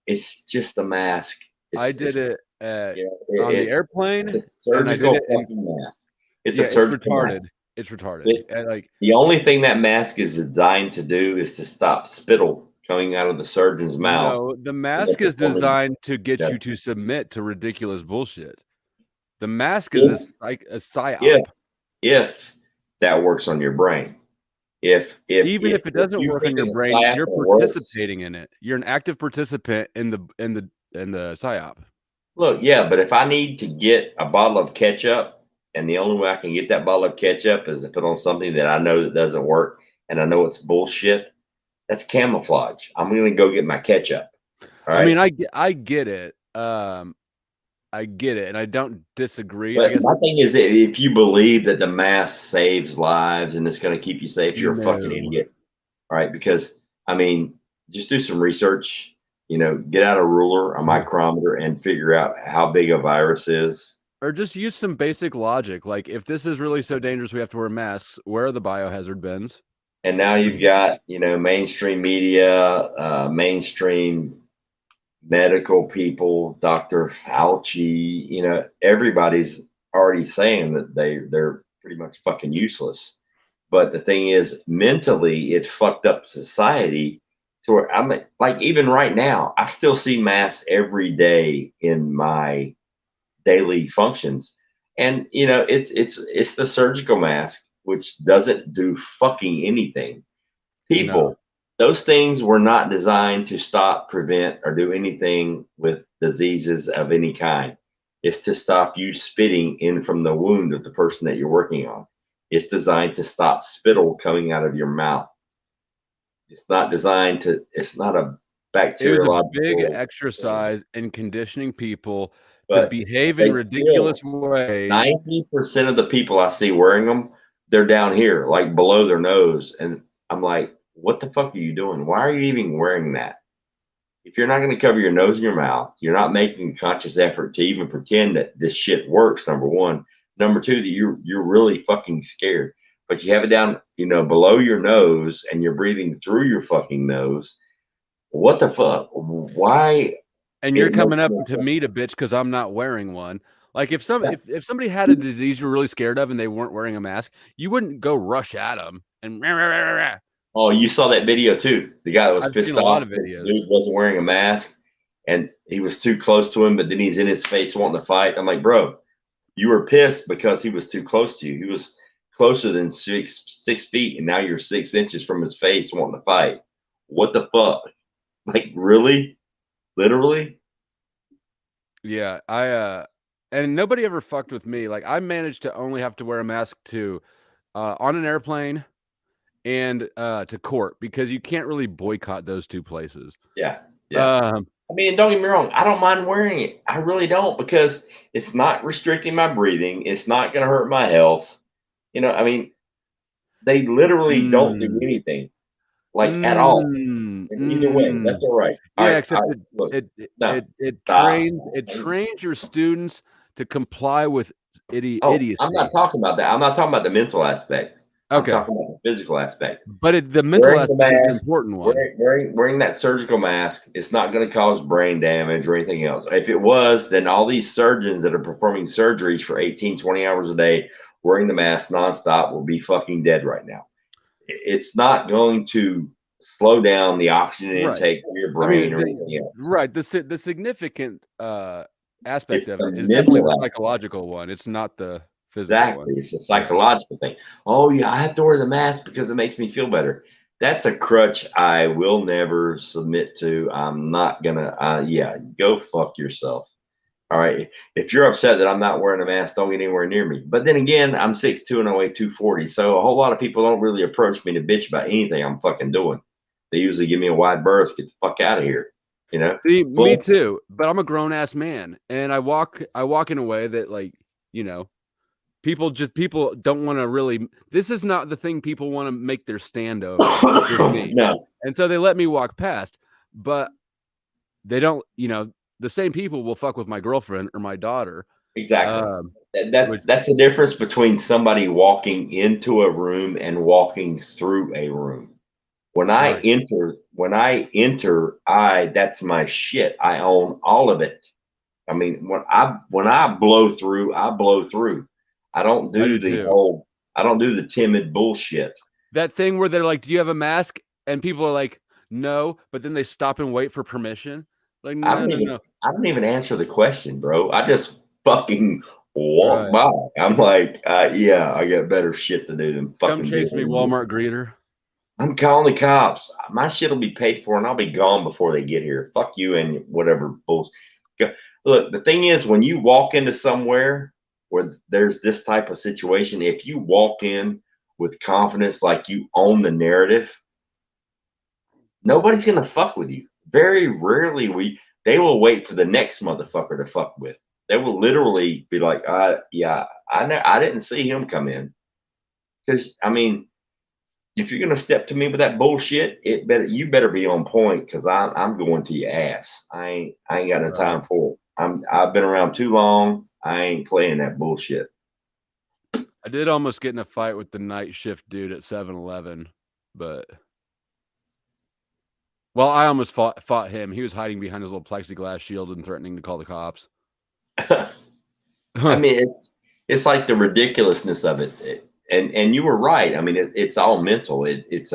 it's just a mask. I did it You know, on the airplane, it's a and I did surgical it in fucking mask. It's a yeah, it's surgical retarded. mask. It's retarded. It- Like The only thing that mask is designed to do is to stop spittle coming out of the surgeon's mouth. no, the when mask they're is performing- designed to get Yeah. you to submit to ridiculous bullshit. The mask Yeah. is a psyop. Yeah. If that works on your brain. If Even if it doesn't you work on think your it's a brain, psyop you're and it works- participating in it. You're an active participant in the psyop. Look, yeah, but if I need to get a bottle of ketchup, and the only way I can get that bottle of ketchup is to put on something that I know that doesn't work, and I know it's bullshit, that's camouflage. I'm going to go get my ketchup. All right? I mean, I get it. I get it, and I don't disagree. I But guess my thing is, that if you believe that the mask saves lives and it's going to keep you safe, you're a fucking No. idiot. All right? Because, I mean, just do some research, get out a ruler, a micrometer, and figure out how big a virus is. Or just use some basic logic. Like, if this is really so dangerous, we have to wear masks. Where are the biohazard bins? And now you've got, mainstream media, mainstream medical people, Dr. Fauci, everybody's already saying that they're pretty much fucking useless. But the thing is, mentally, it fucked up society to where I'm like, even right now, I still see masks every day in my daily functions. And it's the surgical mask, which doesn't do fucking anything. People, those things were not designed to stop, prevent, or do anything with diseases of any kind. It's to stop you spitting in from the wound of the person that you're working on. It's designed to stop spittle coming out of your mouth. It's not designed to, it's not a It was bacteriological. a big exercise in conditioning people to But behave they in ridiculous ways. 90% of the people I see wearing them, they're down here, like below their nose. And I'm like, what the fuck are you doing? Why are you even wearing that? If you're not going to cover your nose and your mouth, you're not making a conscious effort to even pretend that this shit works, number one. Number two, that you're really fucking scared. But you have it down, below your nose and you're breathing through your fucking nose. What the fuck? Why? And you're It coming makes up no to sense. me to bitch because I'm not wearing one. Like if somebody had a disease you're really scared of and they weren't wearing a mask, you wouldn't go rush at them and rah, rah, rah, rah. Oh, you saw that video too. The guy that was I've pissed seen a lot off. of The videos. dude wasn't wearing a mask and he was too close to him, but then he's in his face wanting to fight. I'm like, bro, you were pissed because he was too close to you. He was closer than 6 feet, and now you're 6 inches from his face wanting to fight. What the fuck? Like, really? Literally? Yeah, and nobody ever fucked with me. Like I managed to only have to wear a mask to on an airplane and to court because you can't really boycott those two places. Yeah. I mean, don't get me wrong. I don't mind wearing it. I really don't because it's not restricting my breathing. It's not going to hurt my health. I mean, they literally don't do anything, like at all. And either way, that's all right. Yeah, All right, except look, it stop. trains your students to comply with idiocy. I'm not talking about that. I'm not talking about the mental aspect. Okay. I'm talking about the physical aspect. But the mental Wearing the aspect is the mask, important one. Wearing that surgical mask, it's not going to cause brain damage or anything else. If it was, then all these surgeons that are performing surgeries for 18, 20 hours a day wearing the mask nonstop will be fucking dead right now. It's not going to slow down the oxygen intake of your brain or anything else. Right. The significant aspect It's of the it is definitely the mental aspect. psychological one. It's not the physical Exactly. one. It's a psychological thing. Oh, yeah, I have to wear the mask because it makes me feel better. That's a crutch I will never submit to. I'm not going to, go fuck yourself. All right. If you're upset that I'm not wearing a mask, don't get anywhere near me. But then again, I'm 6'2" and I weigh 240. So a whole lot of people don't really approach me to bitch about anything I'm fucking doing. They usually give me a wide berth, get the fuck out of here. See, me too. But I'm a grown ass man, and I walk in a way that, like, People don't want to really. This is not the thing people want to make their stand over with me. No, And so they let me walk past, but they don't. The same people will fuck with my girlfriend or my daughter. exactly. Which, That's the difference between somebody walking into a room and walking through a room. When I right. enter, that's my shit. I own all of it. I mean, when I blow through, I blow through. I don't I do do too. I don't do the timid bullshit. That thing where they're like, "Do you have a mask?" And people are like, "No," but then they stop and wait for permission. Like, I no, don't no, even no. I don't even answer the question, bro. I just fucking walk Right. by. I'm like, yeah, I got better shit to do than Come fucking deal chase me, with you. Walmart greeter. I'm calling the cops. My shit will be paid for and I'll be gone before they get here. Fuck you and whatever bullshit. Look, the thing is, when you walk into somewhere where there's this type of situation, if you walk in with confidence like you own the narrative, nobody's gonna fuck with you. Very rarely they will wait for the next motherfucker to fuck with. They will literally be like, yeah, I didn't see him come in. Because I mean, if you're gonna step to me with that bullshit, you better be on point because I'm going to your ass. I ain't got no Right. time for it. I've been around too long. I ain't playing that bullshit. I did almost get in a fight with the night shift dude at 7-Eleven, but well, I almost fought him. He was hiding behind his little plexiglass shield and threatening to call the cops. I mean, it's like the ridiculousness of it. And you were right. I mean, it's all mental. It's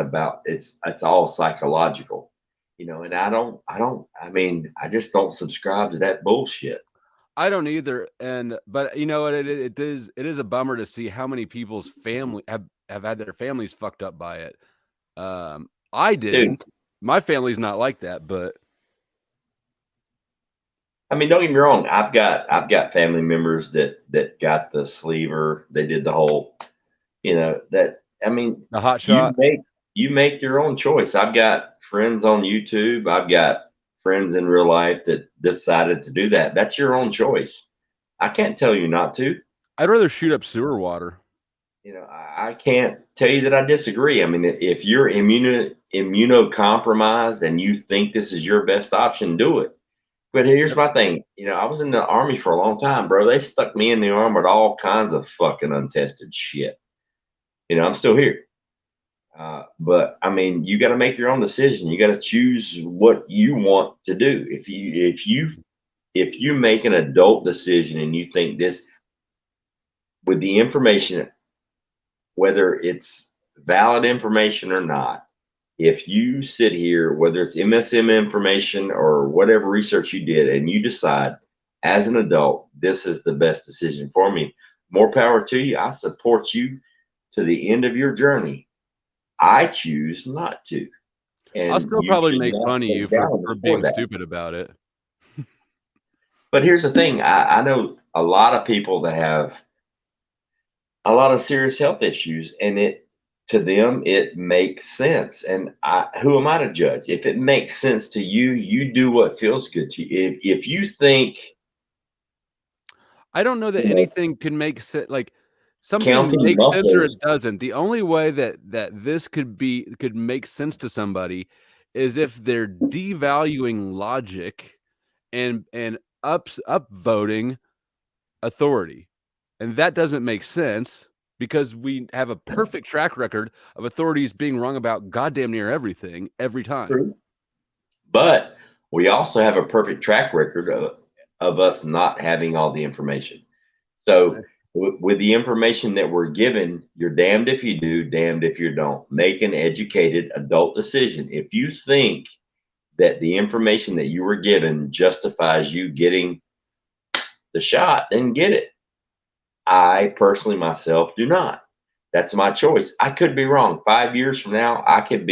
all psychological, And I mean, I just don't subscribe to that bullshit. I don't either, but you know what? It is a bummer to see how many people's family have had their families fucked up by it. I Dude, didn't. My family's not like that, but I mean, don't get me wrong. I've got family members that got the sleever. They did the whole, that I mean, the hot you shot. make you make your own choice. I've got friends on YouTube. I've got friends in real life that decided to do that. That's your own choice. I can't tell you not to. I'd rather shoot up sewer water. I can't tell you that I disagree. I mean, if you're immunocompromised and you think this is your best option, do it. But here's Yep. my thing. I was in the army for a long time, bro. They stuck me in the arm with all kinds of fucking untested shit. I'm still here. But I mean, you got to make your own decision. You got to choose what you want to do. If you make an adult decision and you think this with the information, whether it's valid information or not, if you sit here, whether it's MSM information or whatever research you did, and you decide as an adult, this is the best decision for me, more power to you. I support you to the end of your journey. I choose not to. I'll And still you probably should make not fun of you take for down before being that. stupid about it. But here's the thing. I know a lot of people that have a lot of serious health issues, and to them it makes sense. And who am I to judge? If it makes sense to you, you do what feels good to you. If you think I don't know that anything can make sense. Like something counting makes sense or muscles, it doesn't. The only way that this could make sense to somebody is if they're devaluing logic and upvoting authority. And that doesn't make sense because we have a perfect track record of authorities being wrong about goddamn near everything every time. true, but we also have a perfect track record of us not having all the information. So with the information that we're given, you're damned if you do, damned if you don't. Make an educated adult decision. If you think that the information that you were given justifies you getting the shot, then get it. I personally myself do not. That's my choice. I could be wrong. 5 years from now, I could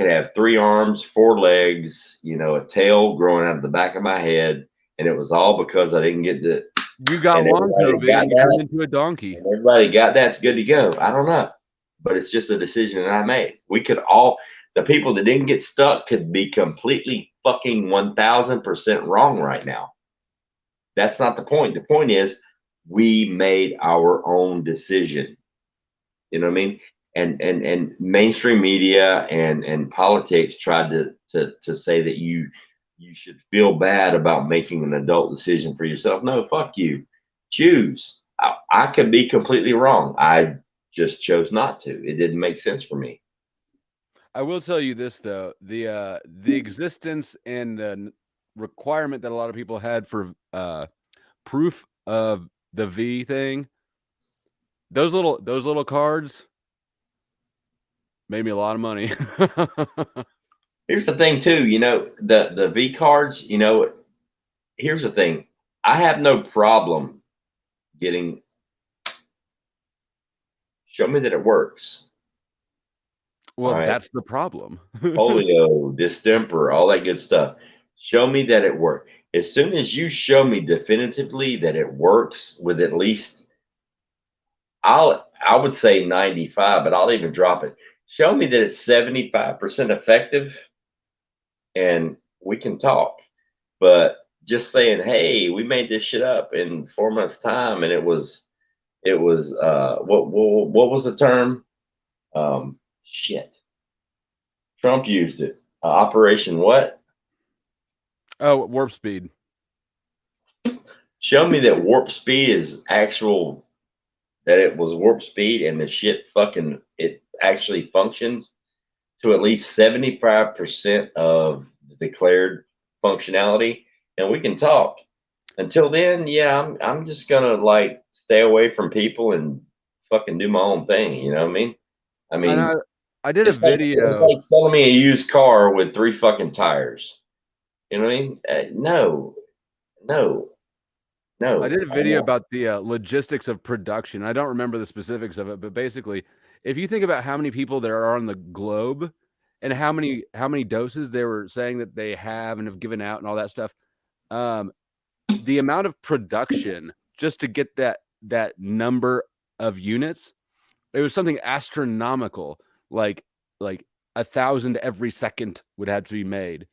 have 3 arms, 4 legs, a tail growing out of the back of my head, and it was all because I didn't get the. You got And long everybody COVID got and you that. turned into a donkey. And everybody got that's good to go. I don't know, but it's just a decision that I made. The people that didn't get stuck could be completely fucking 1000% wrong right now. That's not the point. The point is we made our own decision. You know what I mean? And mainstream media and politics tried to say that you should feel bad about making an adult decision for yourself. No, fuck you. Choose. I could be completely wrong. I just chose not to. It didn't make sense for me. I will tell you this though, the existence and requirement that a lot of people had for proof of the V thing, those little cards made me a lot of money. Here's the thing too, the V cards, here's the thing. I have no problem getting show me that it works. All Well, right. that's the problem. Polio, distemper, all that good stuff. Show me that it works. As soon as you show me definitively that it works with at least I would say 95, but I'll even drop it. Show me that it's 75% effective and we can talk. But just saying, hey, we made this shit up in 4 months' time and it was what was the term? Shit. Trump used it. Operation what? Oh, warp speed. Show me that warp speed is actual, that it was warp speed and the shit fucking, it actually functions to at least 75% of the declared functionality, and we can talk. Until then, yeah, I'm just gonna like stay away from people and fucking do my own thing. You know what I mean? I And mean, I did a it's video. like selling me a used car with three fucking tires. You know what I mean? No, no, I no. did a I video won't. about the logistics of production. I don't remember the specifics of it, but basically, if you think about how many people there are on the globe and how many doses they were saying that they have and have given out and all that stuff, um, the amount of production just to get that number of units, it was something astronomical, like 1,000 every second would have to be made.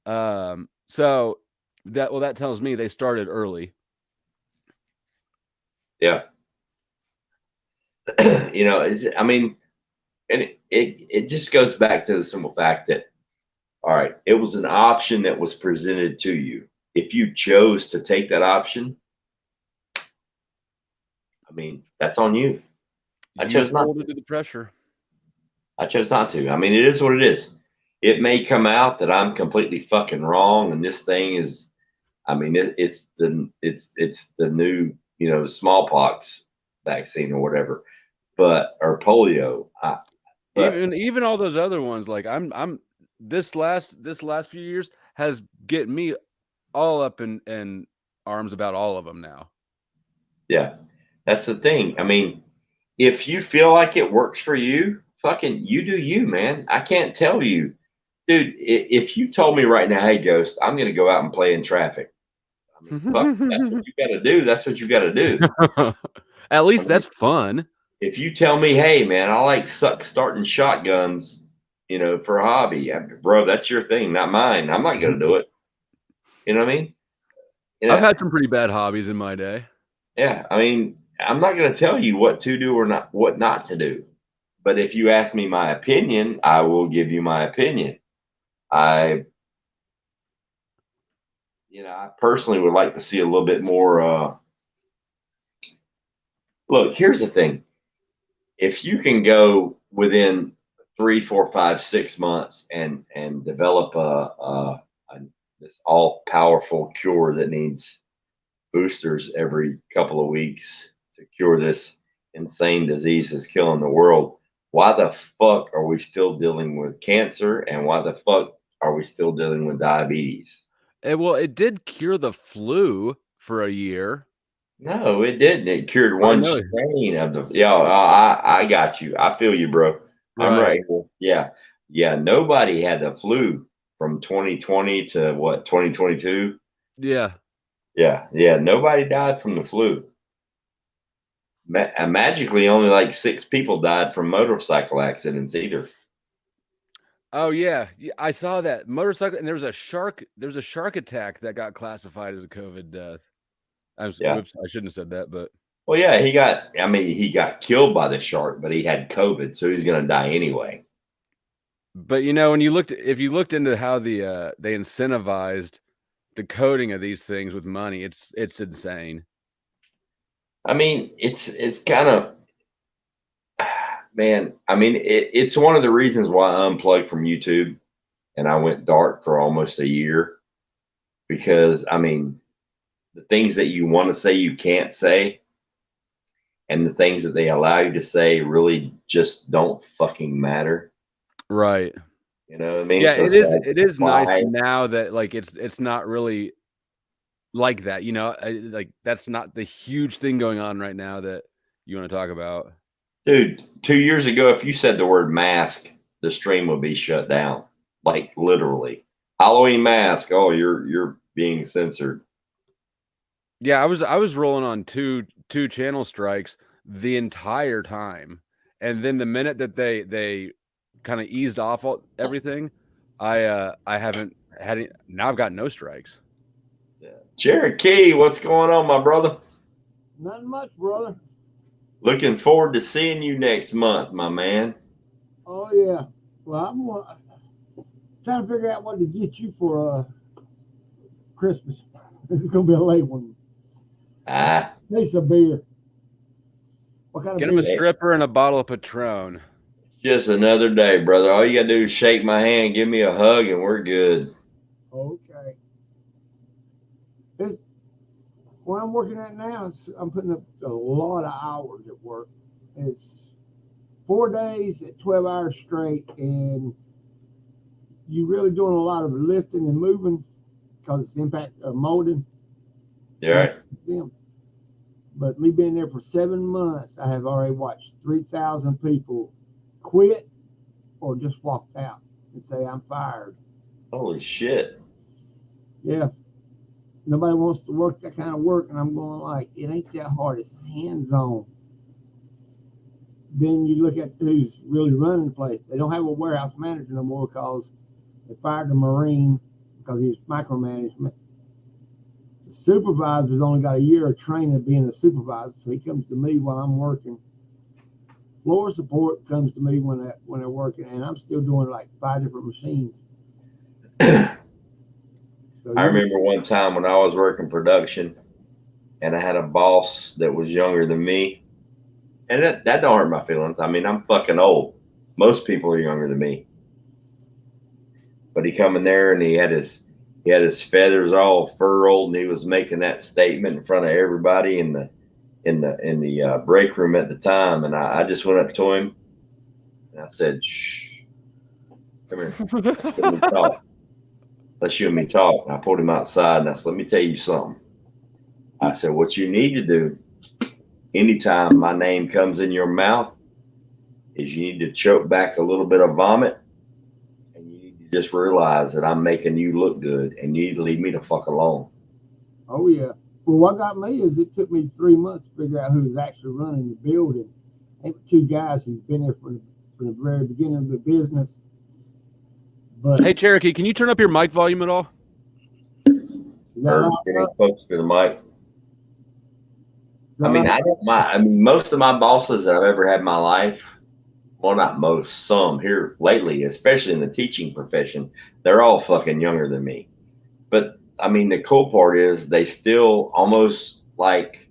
So that tells me they started early. Yeah. I mean, and it just goes back to the simple fact that, all right, it was an option that was presented to you. If you chose to take that option, I mean, that's on you. I You chose not folded to. to the pressure. I chose not to. I mean, it is what it is. It may come out that I'm completely fucking wrong, and this thing is. I mean, it's the new smallpox vaccine or whatever, but or polio. But Even all those other ones, like I'm this last few years has get me all up in arms about all of them now. yeah, that's the thing. I mean, if you feel like it works for you, fucking you do you, man. I can't tell you, dude. If you told me right now, hey, Ghost, I'm gonna go out and play in traffic. I mean, fuck, that's what you got to do. That's what you got to do. At I least mean, that's fun. if you tell me, hey, man, I like starting shotguns, for a hobby, bro, that's your thing, not mine. I'm not gonna do it. You know what I mean? I've Yeah, had some pretty bad hobbies in my day. yeah. I mean, I'm not gonna tell you what to do or not what not to do. But if you ask me my opinion, I will give you my opinion. I, I personally would like to see a little bit more. Look, here's the thing: if you can go within 3, 4, 5, 6 months and develop a this all powerful cure that needs boosters every couple of weeks to cure this insane disease that's killing the world, why the fuck are we still dealing with cancer and why the fuck are we still dealing with diabetes? Well, it did cure the flu for a year. No, it didn't. It cured I one know, strain of the. Yeah, I got you. I feel you, bro. I'm right? right here. Yeah, yeah. Nobody had the flu from 2020 to what 2022. Yeah. Yeah, yeah. Nobody died from the flu. Magically, only like 6 people died from motorcycle accidents either. Oh yeah, I saw that motorcycle, and there was a shark. There was a shark attack that got classified as a COVID death. Yeah. Whoops, I shouldn't have said that, but Well, yeah, he got killed by the shark, but he had COVID, so he's going to die anyway. you know, when if you looked into how they incentivized the coding of these things with money, it's insane. I mean, it's kind of, man. I mean, it's one of the reasons why I unplugged from YouTube and I went dark for almost a year, because I mean, the things that you want to say you can't say, and the things that they allow you to say really just don't fucking matter. Right. You know what I mean? Yeah, So it it's is. like, It is why? nice now that like it's not really like that. You know, like that's not the huge thing going on right now that you want to talk about. Dude, 2 years ago, if you said the word mask, the stream would be shut down. Like literally. Halloween mask. Oh, you're being censored. Yeah, I was rolling on two channel strikes the entire time, and then the minute that they kind of eased off everything, I haven't had any, now I've got no strikes. Yeah. Cherokee, what's going on, my brother? Nothing much, brother. Looking forward to seeing you next month, my man. Oh yeah. Well, I'm trying to figure out what to get you for Christmas. It's gonna be a late one. Ah, Taste of beer. What kind of Get beer? him a stripper and a bottle of Patron. just another day, brother. All you gotta do is shake my hand, give me a hug, and we're good. Okay. Where I'm working at now, I'm putting up a lot of hours at work. It's 4 days at 12 hours straight, and you're really doing a lot of lifting and moving because it's impact of molding. You all right? Them. But me being there for 7 months, I have already watched 3,000 people quit or just walked out and say, I'm fired. Holy shit. Yeah. Nobody wants to work that kind of work, and I'm going like, it ain't that hard. It's hands-on. Then you look at who's really running the place. They don't have a warehouse manager no more because they fired the Marine because he was micromanagement. The supervisor's only got a year of training of being a supervisor, so he comes to me while I'm working. Floor support comes to me when they're working, and I'm still doing like 5 different machines. So, I remember one time when I was working production and I had a boss that was younger than me. And that don't hurt my feelings. I mean, I'm fucking old. Most people are younger than me. But he come in there and he had his feathers all furled, and he was making that statement in front of everybody in the break room at the time. And I just went up to him and I said, "Shh, come here, let me talk. Let's you and me talk." And I pulled him outside and I said, "Let me tell you something." I said, "What you need to do anytime my name comes in your mouth is you need to choke back a little bit of vomit, and you need to just realize that I'm making you look good, and you need to leave me the fuck alone." Oh yeah. Well, what got me is it took me 3 months to figure out who was actually running the building. They were 2 guys who've been there from the very beginning of the business. But Hey Cherokee, can you turn up your mic volume at all? Or getting close to the mic. I mean, I don't mind. I mean, most of my bosses that I've ever had in my life, well, not most, some here lately, especially in the teaching profession, they're all fucking younger than me. But I mean, the cool part is they still almost like,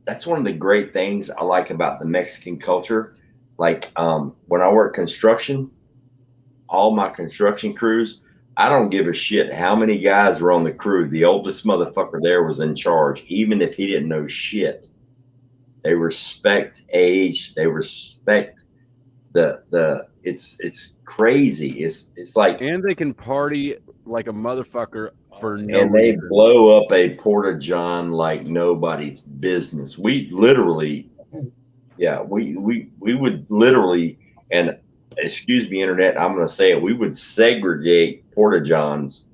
that's one of the great things I like about the Mexican culture. Like when I work construction, all my construction crews, I don't give a shit how many guys were on the crew. The oldest motherfucker there was in charge, even if he didn't know shit. They respect age. They respect it's crazy. It's like, And they can party like a motherfucker for no and they reason. blow up a porta john like nobody's business. We literally, yeah, we would literally, and excuse me, internet, I'm going to say it, we would segregate porta johns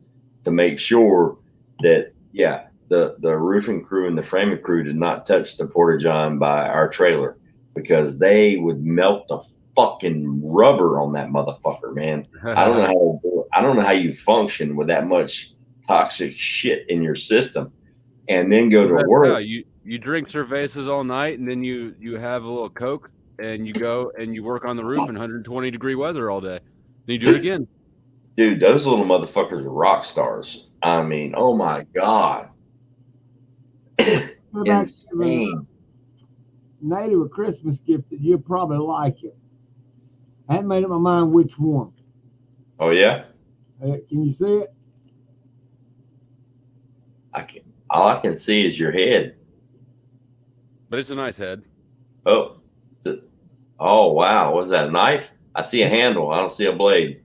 to make sure that, yeah, the roofing crew and the framing crew did not touch the porta john by our trailer, because they would melt the fucking rubber on that motherfucker, man. I don't know how to do it. I don't know how you function with that much toxic shit in your system. and then go to work. No, you drink cervezas all night, and then you have a little Coke, and you go and you work on the roof in 120-degree weather all day. Then you do it again. Dude, those little motherfuckers are rock stars. I mean, oh my God. Insane. Native a Christmas gift that you'll probably like it. I haven't made up my mind which one. Oh yeah? Can you see it? All I can see is your head. But it's a nice head. Oh. Oh wow. What's that, a knife? I see a handle. I don't see a blade.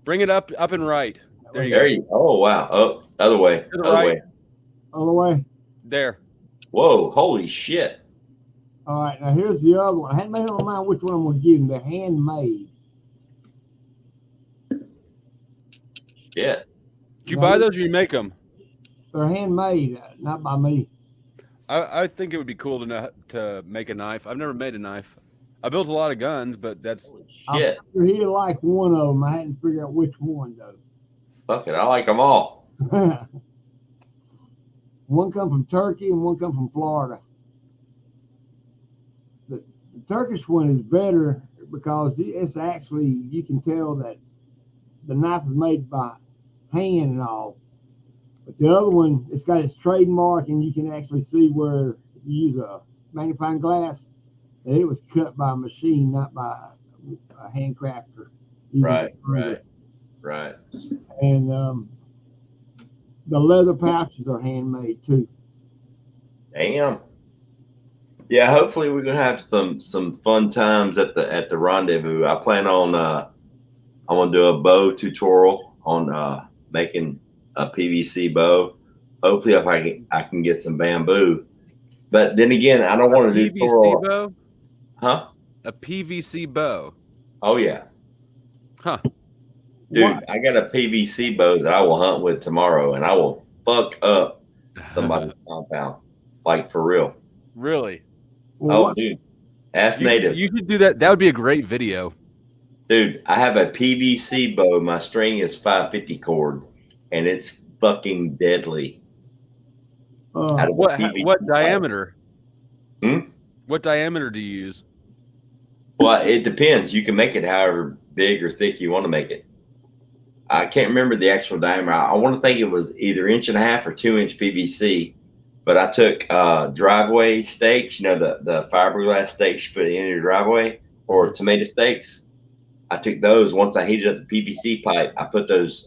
Bring it up and right. There you go. Oh wow. Oh, other way. To the Other right. way. Other way. There. Whoa, holy shit. All right, now here's the other one. I hadn't made up my mind which one I'm going to give them. They're handmade. Shit. Did you buy those or you make them? They're handmade, not by me. I think it would be cool to know to make a knife. I've never made a knife. I built a lot of guns, but that's Shit. He'd like one of them. I hadn't figured out which one, though. Fuck it. I like them all. One come from Turkey and one come from Florida. The Turkish one is better because it's actually, you can tell that the knife is made by hand and all. But the other one, it's got its trademark, and you can actually see where you use a magnifying glass that it was cut by a machine, not by a handcrafter. Right. And the leather pouches are handmade too. Damn. Yeah, hopefully we're gonna have some fun times at the rendezvous. I plan on I'm gonna do a bow tutorial on making a PVC bow. Hopefully if I can get some bamboo. But then again, I don't want to do tutorial. bow? Huh? A PVC bow. Oh yeah. Huh. Dude, What? I got a PVC bow that I will hunt with tomorrow, and I will fuck up somebody's compound. Like for real. Really? Well, Oh, dude. Ask Native. You should do that. That would be a great video. Dude, I have a PVC bow. My string is 550 cord, and it's fucking deadly. Out of a What PVC pipe. diameter? Hmm? What diameter do you use? Well, it depends. You can make it however big or thick you want to make it. I can't remember the actual diameter. I want to think it was either 1.5 or 2-inch PVC. But I took driveway stakes, you know, the fiberglass stakes you put in your driveway, or tomato stakes. I took those. Once I heated up the PVC pipe, I put those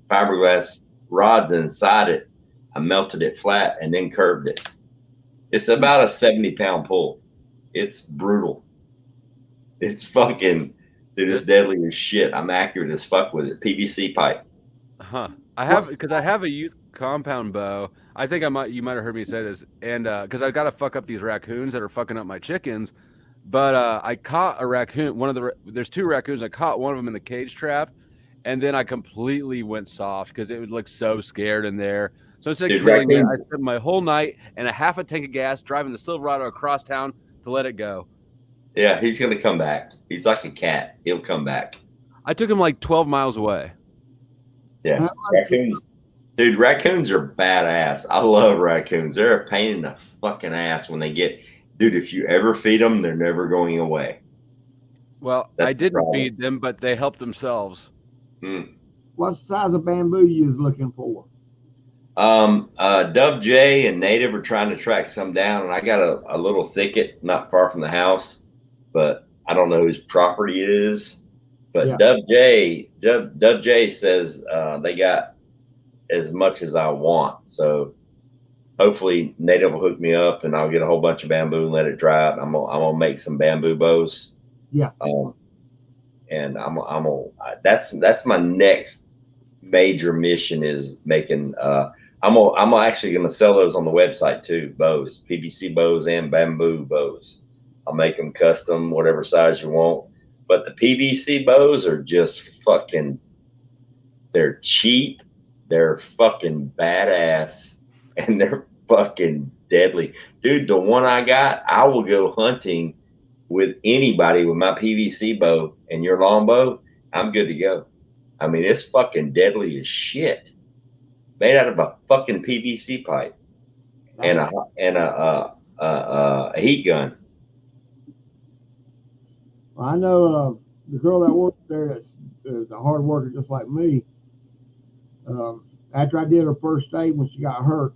fiberglass rods inside it. I melted it flat and then curved it. It's about a 70-pound pull. It's brutal. It's fucking, dude, it's deadly as shit. I'm accurate as fuck with it. PVC pipe. Huh. I have a youth compound bow. I think you might have heard me say this, and because I got to fuck up these raccoons that are fucking up my chickens. But I caught a raccoon. There's 2 raccoons. I caught one of them in the cage trap, and then I completely went soft because it would look so scared in there. So instead of killing it, I spent my whole night and a half a tank of gas driving the Silverado across town to let it go. Yeah, he's gonna come back. He's like a cat. He'll come back. I took him like 12 miles away. Yeah, raccoons. Dude, raccoons are badass. I love raccoons. They're a pain in the fucking ass when they get. Dude, if you ever feed them, they're never going away. Well, That's I didn't the problem. feed them, but they helped themselves. What size of bamboo you was looking for? Dove J and Native are trying to track some down, and I got a little thicket not far from the house, but I don't know whose property it is. But Yeah. Dove J says they got as much as I want. So hopefully Native will hook me up, and I'll get a whole bunch of bamboo and let it dry out. I'm gonna make some bamboo bows. Yeah. And that's my next major mission is making. I'm actually gonna sell those on the website too. Bows, PVC bows, and bamboo bows. I'll make them custom, whatever size you want. But the PVC bows are just fucking. They're cheap. They're fucking badass, and they're fucking deadly, dude. The one I got, I will go hunting with anybody with my PVC bow and your longbow. I'm good to go. I mean, it's fucking deadly as shit. Made out of a fucking PVC pipe. and a heat gun. Well, I know the girl that works there is a hard worker just like me. After I did her first aid when she got hurt,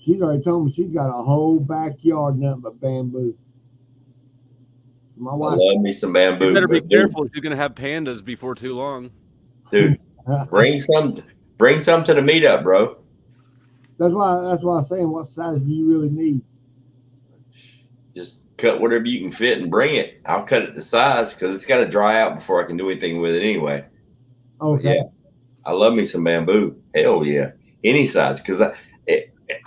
she's already told me she's got a whole backyard nothing but bamboo. So my I wife, love me some bamboo. You better be but careful. You're gonna have pandas before too long. dude. Bring some to the meetup, bro. that's why I'm saying, what size do you really need? Just cut whatever you can fit and bring it. I'll cut it to size because it's got to dry out before I can do anything with it anyway. Okay. Yeah, I love me some bamboo. Hell yeah, any size. Because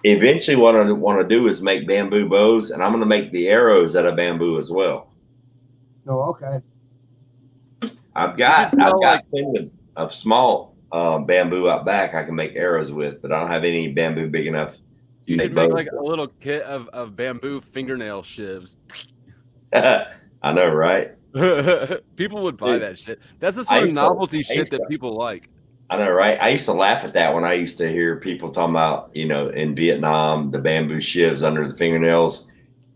eventually, what I want to do is make bamboo bows, and I'm going to make the arrows out of bamboo as well. Oh, okay. I've got plenty of small bamboo out back I can make arrows with, but I don't have any bamboo big enough to You make should make bows. like a little kit of bamboo fingernail shivs. I know, right? People would buy Dude, that shit. That's the I sort of used to- novelty I shit used that to- people like. I know, right? I used to laugh at that when I used to hear people talking about, in Vietnam, the bamboo shivs under the fingernails,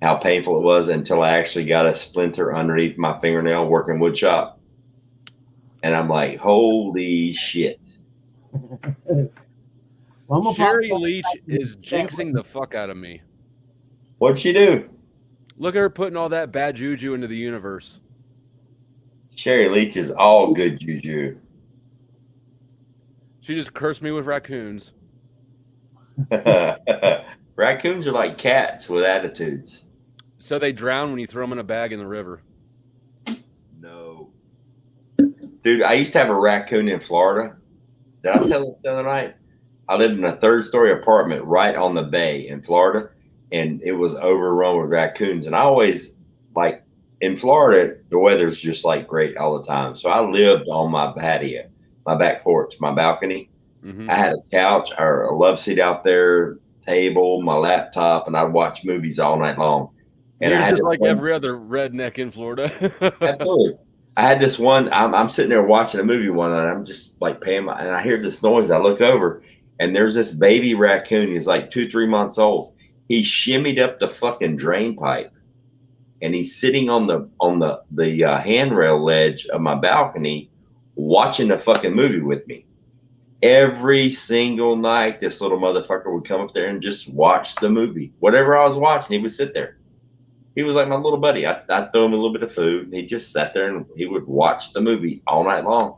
how painful it was until I actually got a splinter underneath my fingernail working wood shop. And I'm like, holy shit. Well, I'm gonna Sherry pop- Leach is jinxing the fuck out of me. What'd she do? Look at her putting all that bad juju into the universe. Sherry Leach is all good juju. She just cursed me with raccoons. Raccoons are like cats with attitudes. So they drown when you throw them in a bag in the river. No. Dude, I used to have a raccoon in Florida. Did I tell this the other night? I lived in a third-story apartment right on the bay in Florida, and it was overrun with raccoons. And I always, like, in Florida, the weather's just, like, great all the time. So I lived on my patio, my back porch, my balcony. Mhm. I had a couch or a love seat out there, table, my laptop, and I'd watch movies all night long. And You're I had just this like one- every other redneck in Florida. Absolutely. I had this one. I'm sitting there watching a movie one night. I'm just like and I hear this noise. I look over, and there's this baby raccoon. He's like 2-3 months old. He shimmied up the fucking drain pipe, and he's sitting on the handrail ledge of my balcony, watching the fucking movie with me. Every single night, this little motherfucker would come up there and just watch the movie. Whatever I was watching, he would sit there. He was like my little buddy. I'd throw him a little bit of food, and he just sat there and he would watch the movie all night long.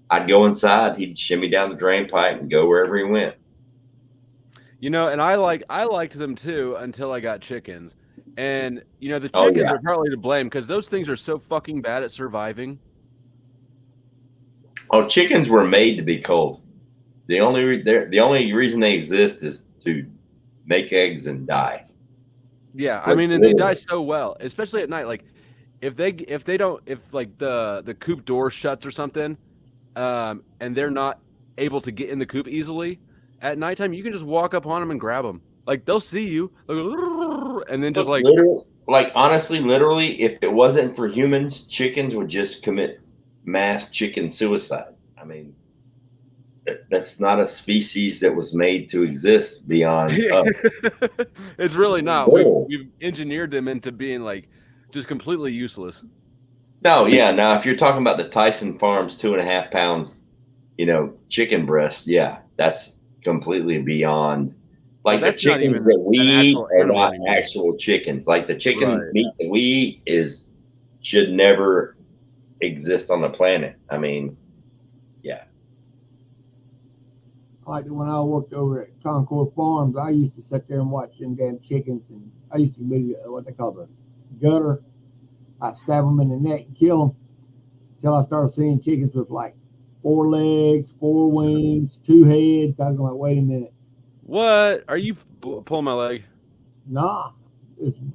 I'd go inside, he'd shimmy down the drain pipe and go wherever he went. You know, and I liked them too until I got chickens. And you know, the Oh, chickens yeah. are partly to blame because those things are so fucking bad at surviving. Oh, chickens were made to be cold. The only reason they exist is to make eggs and die. Yeah, I mean, and they die so well, especially at night. Like if like the coop door shuts or something, and they're not able to get in the coop easily at nighttime, you can just walk up on them and grab them. Like they'll see you, and then just like literally, if it wasn't for humans, chickens would just commit mass chicken suicide. I mean, that's not a species that was made to exist beyond us. it's really not. Whoa. We've engineered them into being like just completely useless. No, yeah. Now, if you're talking about the Tyson Farms 2.5 pound, chicken breast, yeah, that's completely beyond. Like Well, the that's not chickens even that we an eat actual are animal not anymore. actual chickens. Like the chicken Right. meat that we eat should never exist on the planet. I mean, yeah. Like when I worked over at Concord Farms, I used to sit there and watch them damn chickens, and I used to be what they call the gutter. I'd stab them in the neck and kill them until I started seeing chickens with like 4 legs, 4 wings, 2 heads. I was like, wait a minute. What are you pulling my leg? Nah,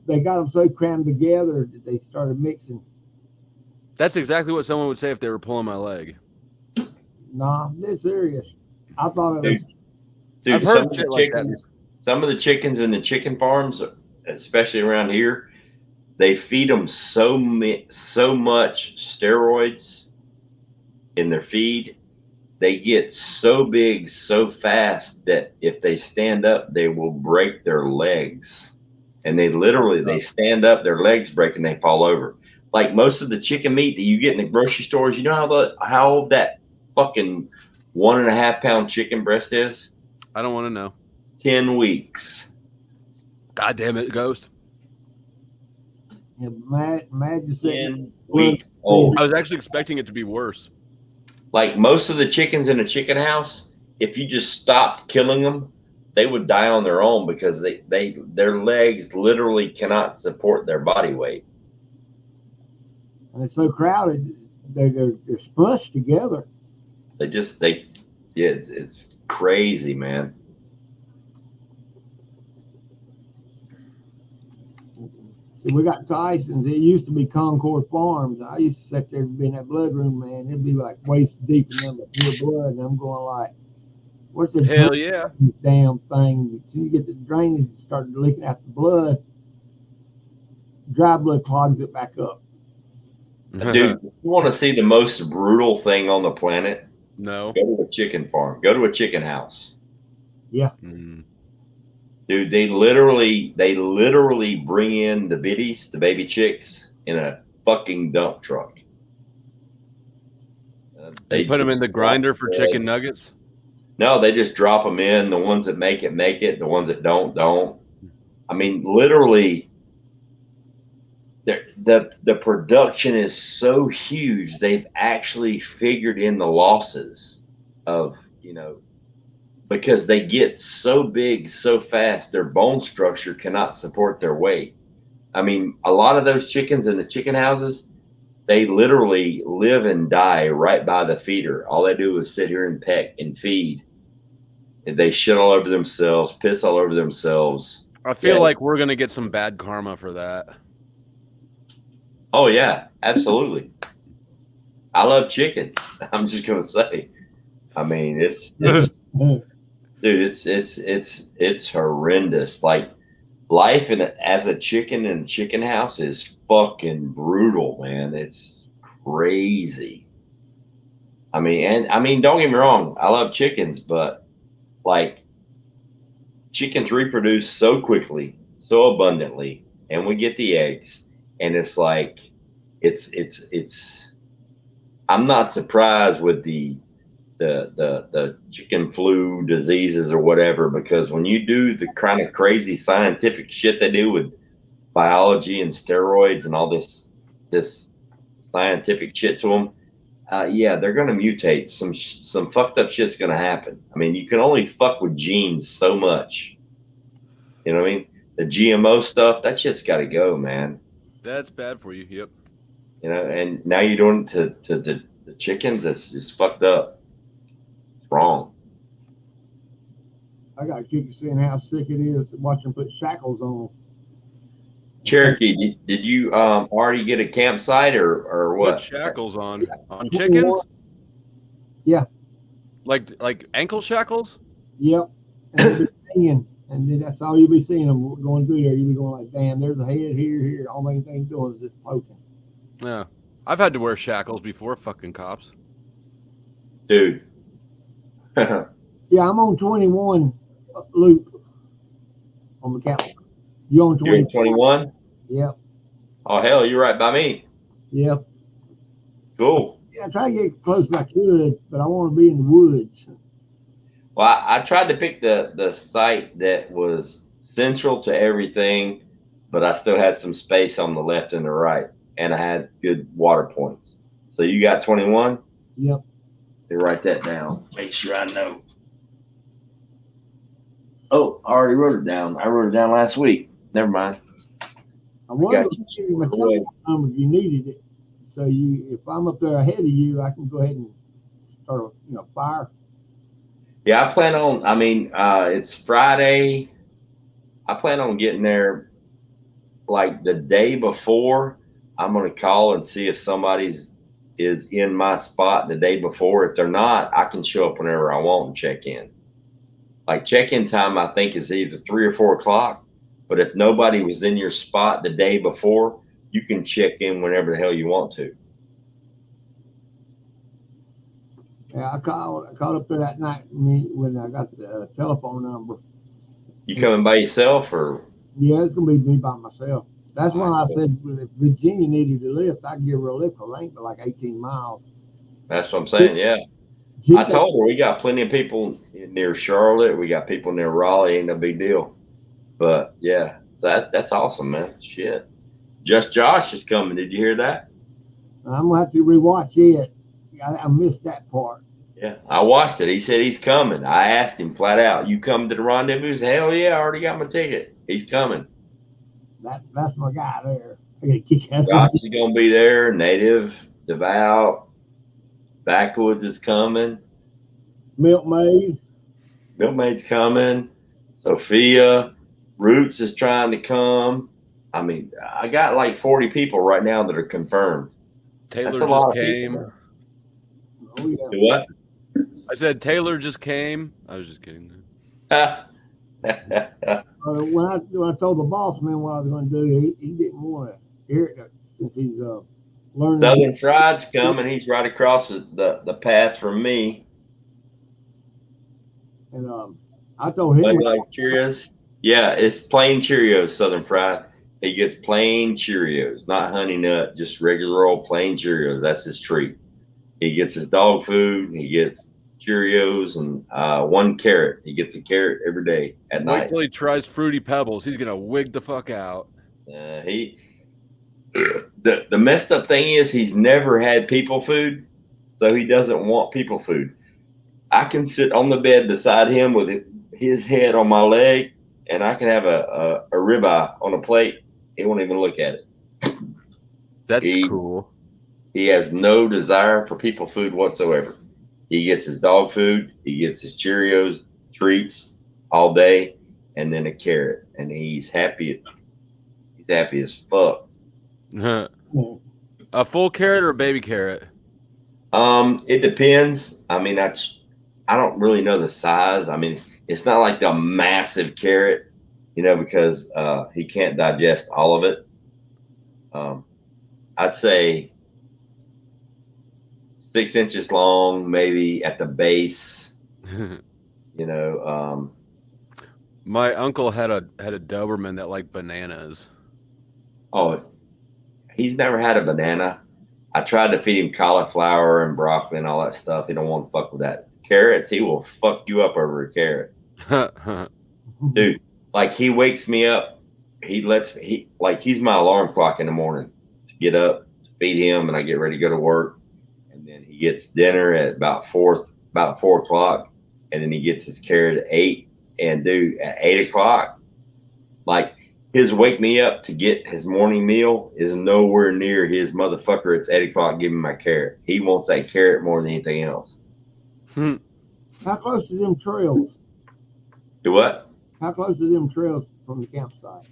they got them so crammed together that they started mixing. That's exactly what someone would say if they were pulling my leg. Nah, they're serious. I thought it was. Dude, I've heard shit like that. some of the chickens in the chicken farms, especially around here, they feed them so much steroids in their feed they get so big so fast that if they stand up, they will break their legs. And they stand up, their legs break, and they fall over. Like most of the chicken meat that you get in the grocery stores, you know how old that fucking 1.5 pound chicken breast is? I don't want to know. 10 weeks. God damn it, Ghost. Yeah, Mad just said 10 weeks old. I was actually expecting it to be worse. Like most of the chickens in a chicken house, if you just stopped killing them, they would die on their own because their legs literally cannot support their body weight. and it's so crowded, they're smushed together. It's crazy, man. See, we got Tyson's. It used to be Concord Farms. I used to sit there and be in that blood room, man. It'd be like waist deep in them pure blood, and I'm going like, "What's the Hell yeah. damn thing?" So you get the drainage, start leaking out the blood. Dry blood clogs it back up. Dude, you want to see the most brutal thing on the planet? No. Go to a chicken farm. Go to a chicken house. Mm. Dude, they literally bring in the biddies, the baby chicks, in a fucking dump truck. They put them in the grinder for chicken nuggets? No, they just drop them in. The ones that make it, make it. The ones that don't. I mean, literally, the production is so huge. They've actually figured in the losses of, because they get so big so fast, their bone structure cannot support their weight. I mean, a lot of those chickens in the chicken houses, they literally live and die right by the feeder. All they do is sit here and peck and feed. They shit all over themselves, piss all over themselves. I feel like we're going to get some bad karma for that. Oh, yeah, absolutely. I love chicken. I'm just going to say. I mean, it's dude, it's horrendous. Like, life as a chicken in a chicken house is fucking brutal, man. It's crazy. I mean, don't get me wrong. I love chickens, but like, chickens reproduce so quickly, so abundantly, and we get the eggs, and it's like, I'm not surprised with the chicken flu diseases or whatever, because when you do the kind of crazy scientific shit they do with biology and steroids and all this scientific shit to them, yeah, they're going to mutate. Some fucked up shit's going to happen. I mean, you can only fuck with genes so much. You know what I mean? The GMO stuff, that shit's got to go, man. That's bad for you. Yep. And now you're doing it to the chickens. That's just fucked up. It's wrong. I got kicked seeing how sick it is watching them put shackles on. Cherokee, did you already get a campsite or what? Put shackles on chickens? Yeah. Like ankle shackles? Yep. And hanging, and then that's all you'll be seeing them going through there. You'll be going like, damn, there's a head here. All the thing doing is just poking. Yeah. I've had to wear shackles before, fucking cops. Dude. Yeah, I'm on 21 loop on the count. You on 20? You're 21? Yep. Oh, hell, you're right by me. Yep. Cool. Yeah, I try to get close as I could, but I want to be in the woods. Well, I tried to pick the site that was central to everything, but I still had some space on the left and the right, and I had good water points. So you got 21? Yep. You write that down. Make sure I know. Oh, I already wrote it down. I wrote it down last week. Never mind. I wanted to give you my telephone number if you needed it. So if I'm up there ahead of you, I can go ahead and start a fire. Yeah, I plan on, it's Friday. I plan on getting there like the day before. I'm going to call and see if somebody's is in my spot the day before. If they're not, I can show up whenever I want and check in. Like, check-in time, I think, is either 3 or 4 o'clock. But if nobody was in your spot the day before, you can check in whenever the hell you want to. Yeah, I called up there that night when I got the telephone number. You coming by yourself or? Yeah, it's gonna be me by myself. That's why I Alright, said if Virginia needed a lift, I'd give her a lift. 'Cause it ain't but like 18 miles. that's what I'm saying. Yeah. She I told her we got plenty of people near Charlotte. We got people near Raleigh. Ain't no big deal. But yeah, so that's awesome, man. Shit. Just Josh is coming. Did you hear that? I'm gonna have to rewatch it. I missed that part. Yeah, I watched it. He said he's coming. I asked him flat out, "You coming to the rendezvous?" Hell yeah, I already got my ticket. He's coming. That's my guy there. I get a kick out of Josh him. is gonna be there. Native, Devout, Backwoods is coming. Milkmaid. Milkmaid's coming. Sophia, Roots is trying to come. I mean, I got like 40 people right now that are confirmed. Taylor That's a just lot of came. people. Oh yeah. Do what? I said Taylor just came. I was just kidding. When I told the boss man what I was going to do, he didn't want to hear it since he's learning. Southern Fried's coming. He's right across the path from me. And I told him, Like Cheerios. Yeah, it's plain Cheerios, Southern Fried. He gets plain Cheerios, not Honey Nut, just regular old plain Cheerios. That's his treat. He gets his dog food. He gets Cheerios and one carrot. He gets a carrot every day at Wait night. till he tries Fruity Pebbles. He's gonna wig the fuck out. The messed up thing is he's never had people food, so he doesn't want people food. I can sit on the bed beside him with his head on my leg, and I can have a ribeye on a plate. He won't even look at it. That's cool. He has no desire for people food whatsoever. He gets his dog food, he gets his Cheerios, treats all day, and then a carrot, and he's happy. He's happy as fuck. A full carrot or a baby carrot? It depends. I mean, I don't really know the size. I mean, it's not like the massive carrot, because he can't digest all of it. I'd say 6 inches long, maybe at the base. My uncle had a Doberman that liked bananas. Oh, he's never had a banana. I tried to feed him cauliflower and broccoli and all that stuff. He don't want to fuck with that. Carrots, he will fuck you up over a carrot. Dude, like he wakes me up. He's my alarm clock in the morning to get up, to feed him, and I get ready to go to work. And then he gets dinner at about 4 o'clock, and then he gets his carrot at 8. And dude, at 8 o'clock, like his wake me up to get his morning meal is nowhere near his motherfucker. It's 8 o'clock. Give me my carrot. He wants that carrot more than anything else. How close is them trails? Do what? How close are them trails from the campsite?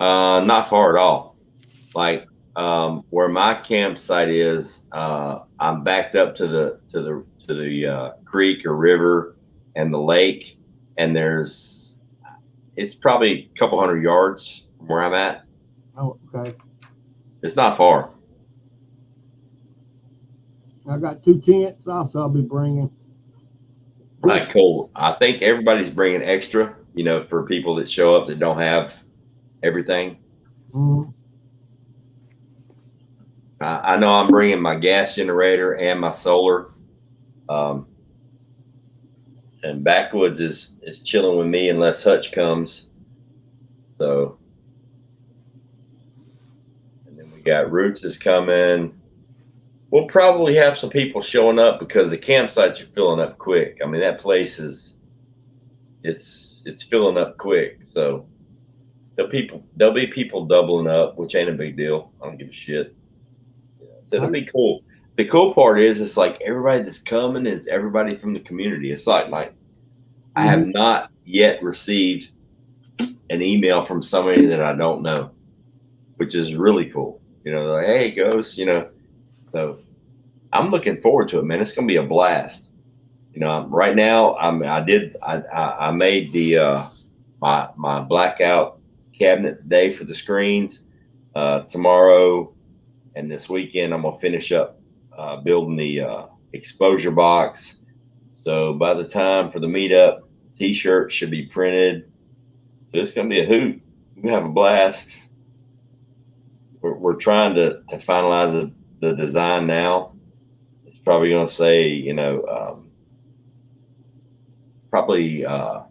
Not far at all. Like where my campsite is, I'm backed up to the creek or river and the lake, and it's probably a couple hundred yards from where I'm at. Oh, okay. It's not far. I got 2 tents also I'll be bringing. Right, cool. I think everybody's bringing extra, for people that show up that don't have everything. Mm-hmm. I know I'm bringing my gas generator and my solar. And Backwoods is chilling with me unless Hutch comes. So, and then we got Roots is coming. We'll probably have some people showing up because the campsites are filling up quick. I mean, that place it's filling up quick. So there'll be people doubling up, which ain't a big deal. I don't give a shit. So it'll be cool. The cool part is it's like everybody that's coming is everybody from the community. It's like I have not yet received an email from somebody that I don't know, which is really cool. They're like, hey, Ghost, So I'm looking forward to it, man. It's gonna be a blast. Right now I made the my blackout cabinet today for the screens. Tomorrow and this weekend I'm gonna finish up building the exposure box. So by the time for the meetup, t-shirts should be printed. So it's going to be a hoot. We have a blast. We're trying to finalize the design now. It's probably going to say, you know, probably I'm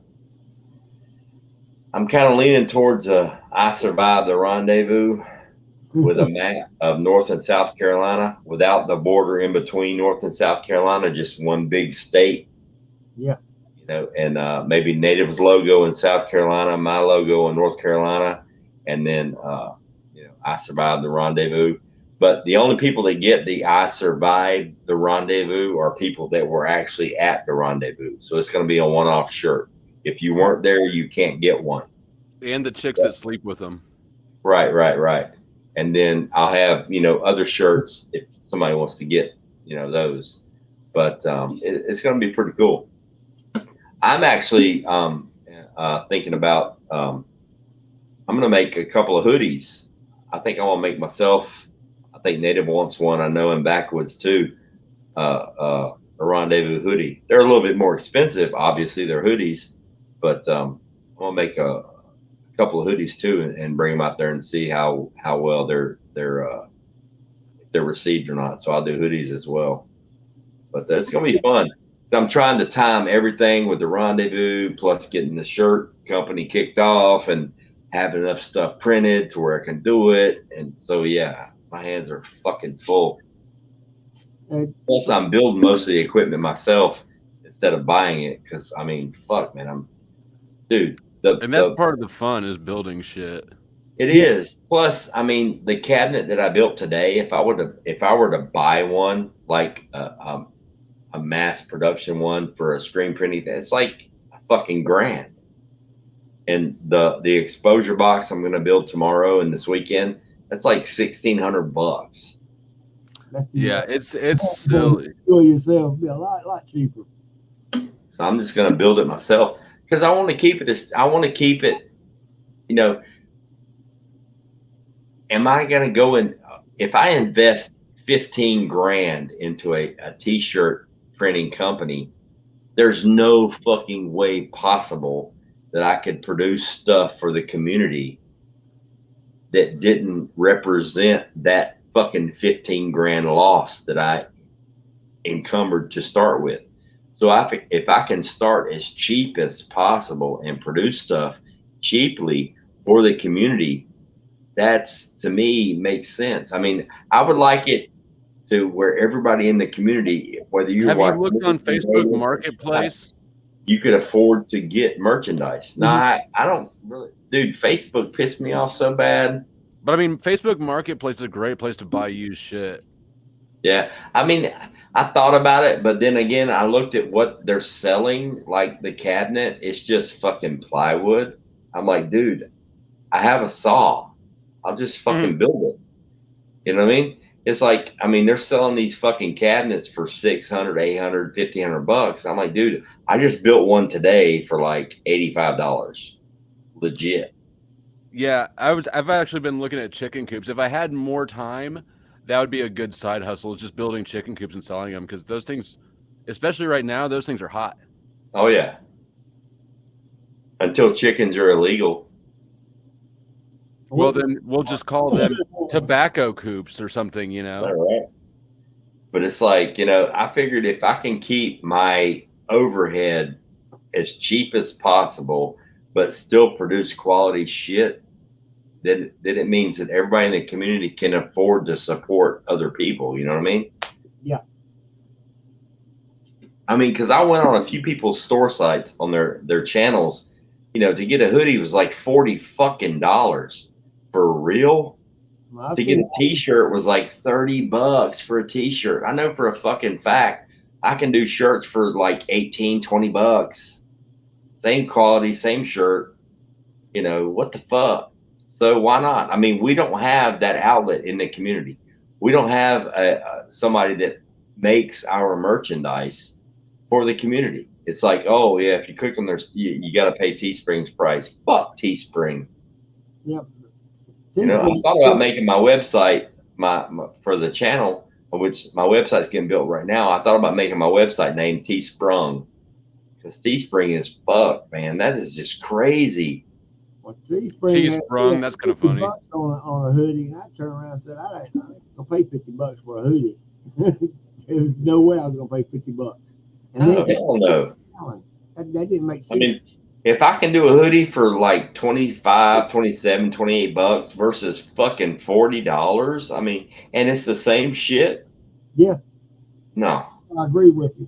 kind of leaning towards I survived the rendezvous with a map of North and South Carolina without the border in between North and South Carolina, just one big state. Yeah. You know, and maybe Native's logo in South Carolina, my logo in North Carolina, and then you know, I survived the rendezvous. But the only people that get the I survived the rendezvous are people that were actually at the rendezvous. So it's going to be a one-off shirt. If you weren't there, you can't get one. And the chicks that sleep with them. Right. And then I'll have, you know, other shirts if somebody wants to get, you know, those. But it's going to be pretty cool. I'm actually thinking about I'm going to make a couple of hoodies. I think I want to make myself. I think Native wants one. I know in Backwoods too. A rendezvous hoodie. They're a little bit more expensive, obviously. They're hoodies, but I'm gonna make a couple of hoodies too and bring them out there and see how well they're received or not. So I'll do hoodies as well. But it's gonna be fun. I'm trying to time everything with the rendezvous, plus getting the shirt company kicked off and having enough stuff printed to where I can do it. And so, yeah, my hands are fucking full. Plus, I'm building most of the equipment myself instead of buying it. Because I mean, fuck, man, dude. And that's part of the fun is building shit. It is. Plus, I mean, the cabinet that I built today, if I were to buy one, like a mass production one for a screen printing, it's like a fucking $1,000. And the exposure box I'm going to build tomorrow and this weekend, that's like $1,600. Yeah, it's silly. Do it yourself, be a lot cheaper. So I'm just going to build it myself because I want to keep it. You know, am I going to go in? If I invest $15,000 into a t-shirt printing company, there's no fucking way possible that I could produce stuff for the community that didn't represent that fucking $15,000 loss that I encumbered to start with. So if I can start as cheap as possible and produce stuff cheaply for the community, that's, to me, makes sense. I mean, I would like it to where everybody in the community, whether you're have you looked on Facebook Marketplace, you could afford to get merchandise. No, I don't really, dude. Facebook pissed me off so bad. But I mean, Facebook Marketplace is a great place to buy used shit. Yeah, I mean, I thought about it, but then again, I looked at what they're selling. Like the cabinet, it's just fucking plywood. I'm like, dude, I have a saw. I'll just fucking build it. You know what I mean? It's like, I mean, they're selling these fucking cabinets for $600, $800, $1,500. I'm like, dude, I just built one today for like $85. Legit. Yeah, I've actually been looking at chicken coops. If I had more time, that would be a good side hustle, is just building chicken coops and selling them, because those things, especially right now, those things are hot. Oh, yeah. Until chickens are illegal. Well, then we'll just call them tobacco coops or something, you know? All right. But it's like, you know, I figured if I can keep my overhead as cheap as possible, but still produce quality shit, then it means that everybody in the community can afford to support other people. You know what I mean? Yeah. I mean, because I went on a few people's store sites on their channels, you know, to get a hoodie was like $40 fucking dollars. For real? To get a t-shirt was like $30 for a t-shirt. I know for a fucking fact I can do shirts for like $18-20. Same quality, same shirt. You know, what the fuck? So why not? I mean, we don't have that outlet in the community. We don't have somebody that makes our merchandise for the community. It's like, oh yeah, if you click on their, you got to pay Teespring's price. Fuck Teespring. Yep. You know, I thought about making my website my for the channel which my website's getting built right now. I thought about making my website name Teesprung, because Teespring is fucked, man. That is just crazy. Well, Teespring Teesprung, that's kind of funny. $50 on a hoodie, and I turned around and said, I ain't gonna pay $50 for a hoodie. There's no way I was gonna pay $50. And Oh, hell no. That didn't make sense. I mean, if I can do a hoodie for like 25, 27, 28 bucks versus fucking $40, I mean, and it's the same shit. Yeah. No. I agree with you.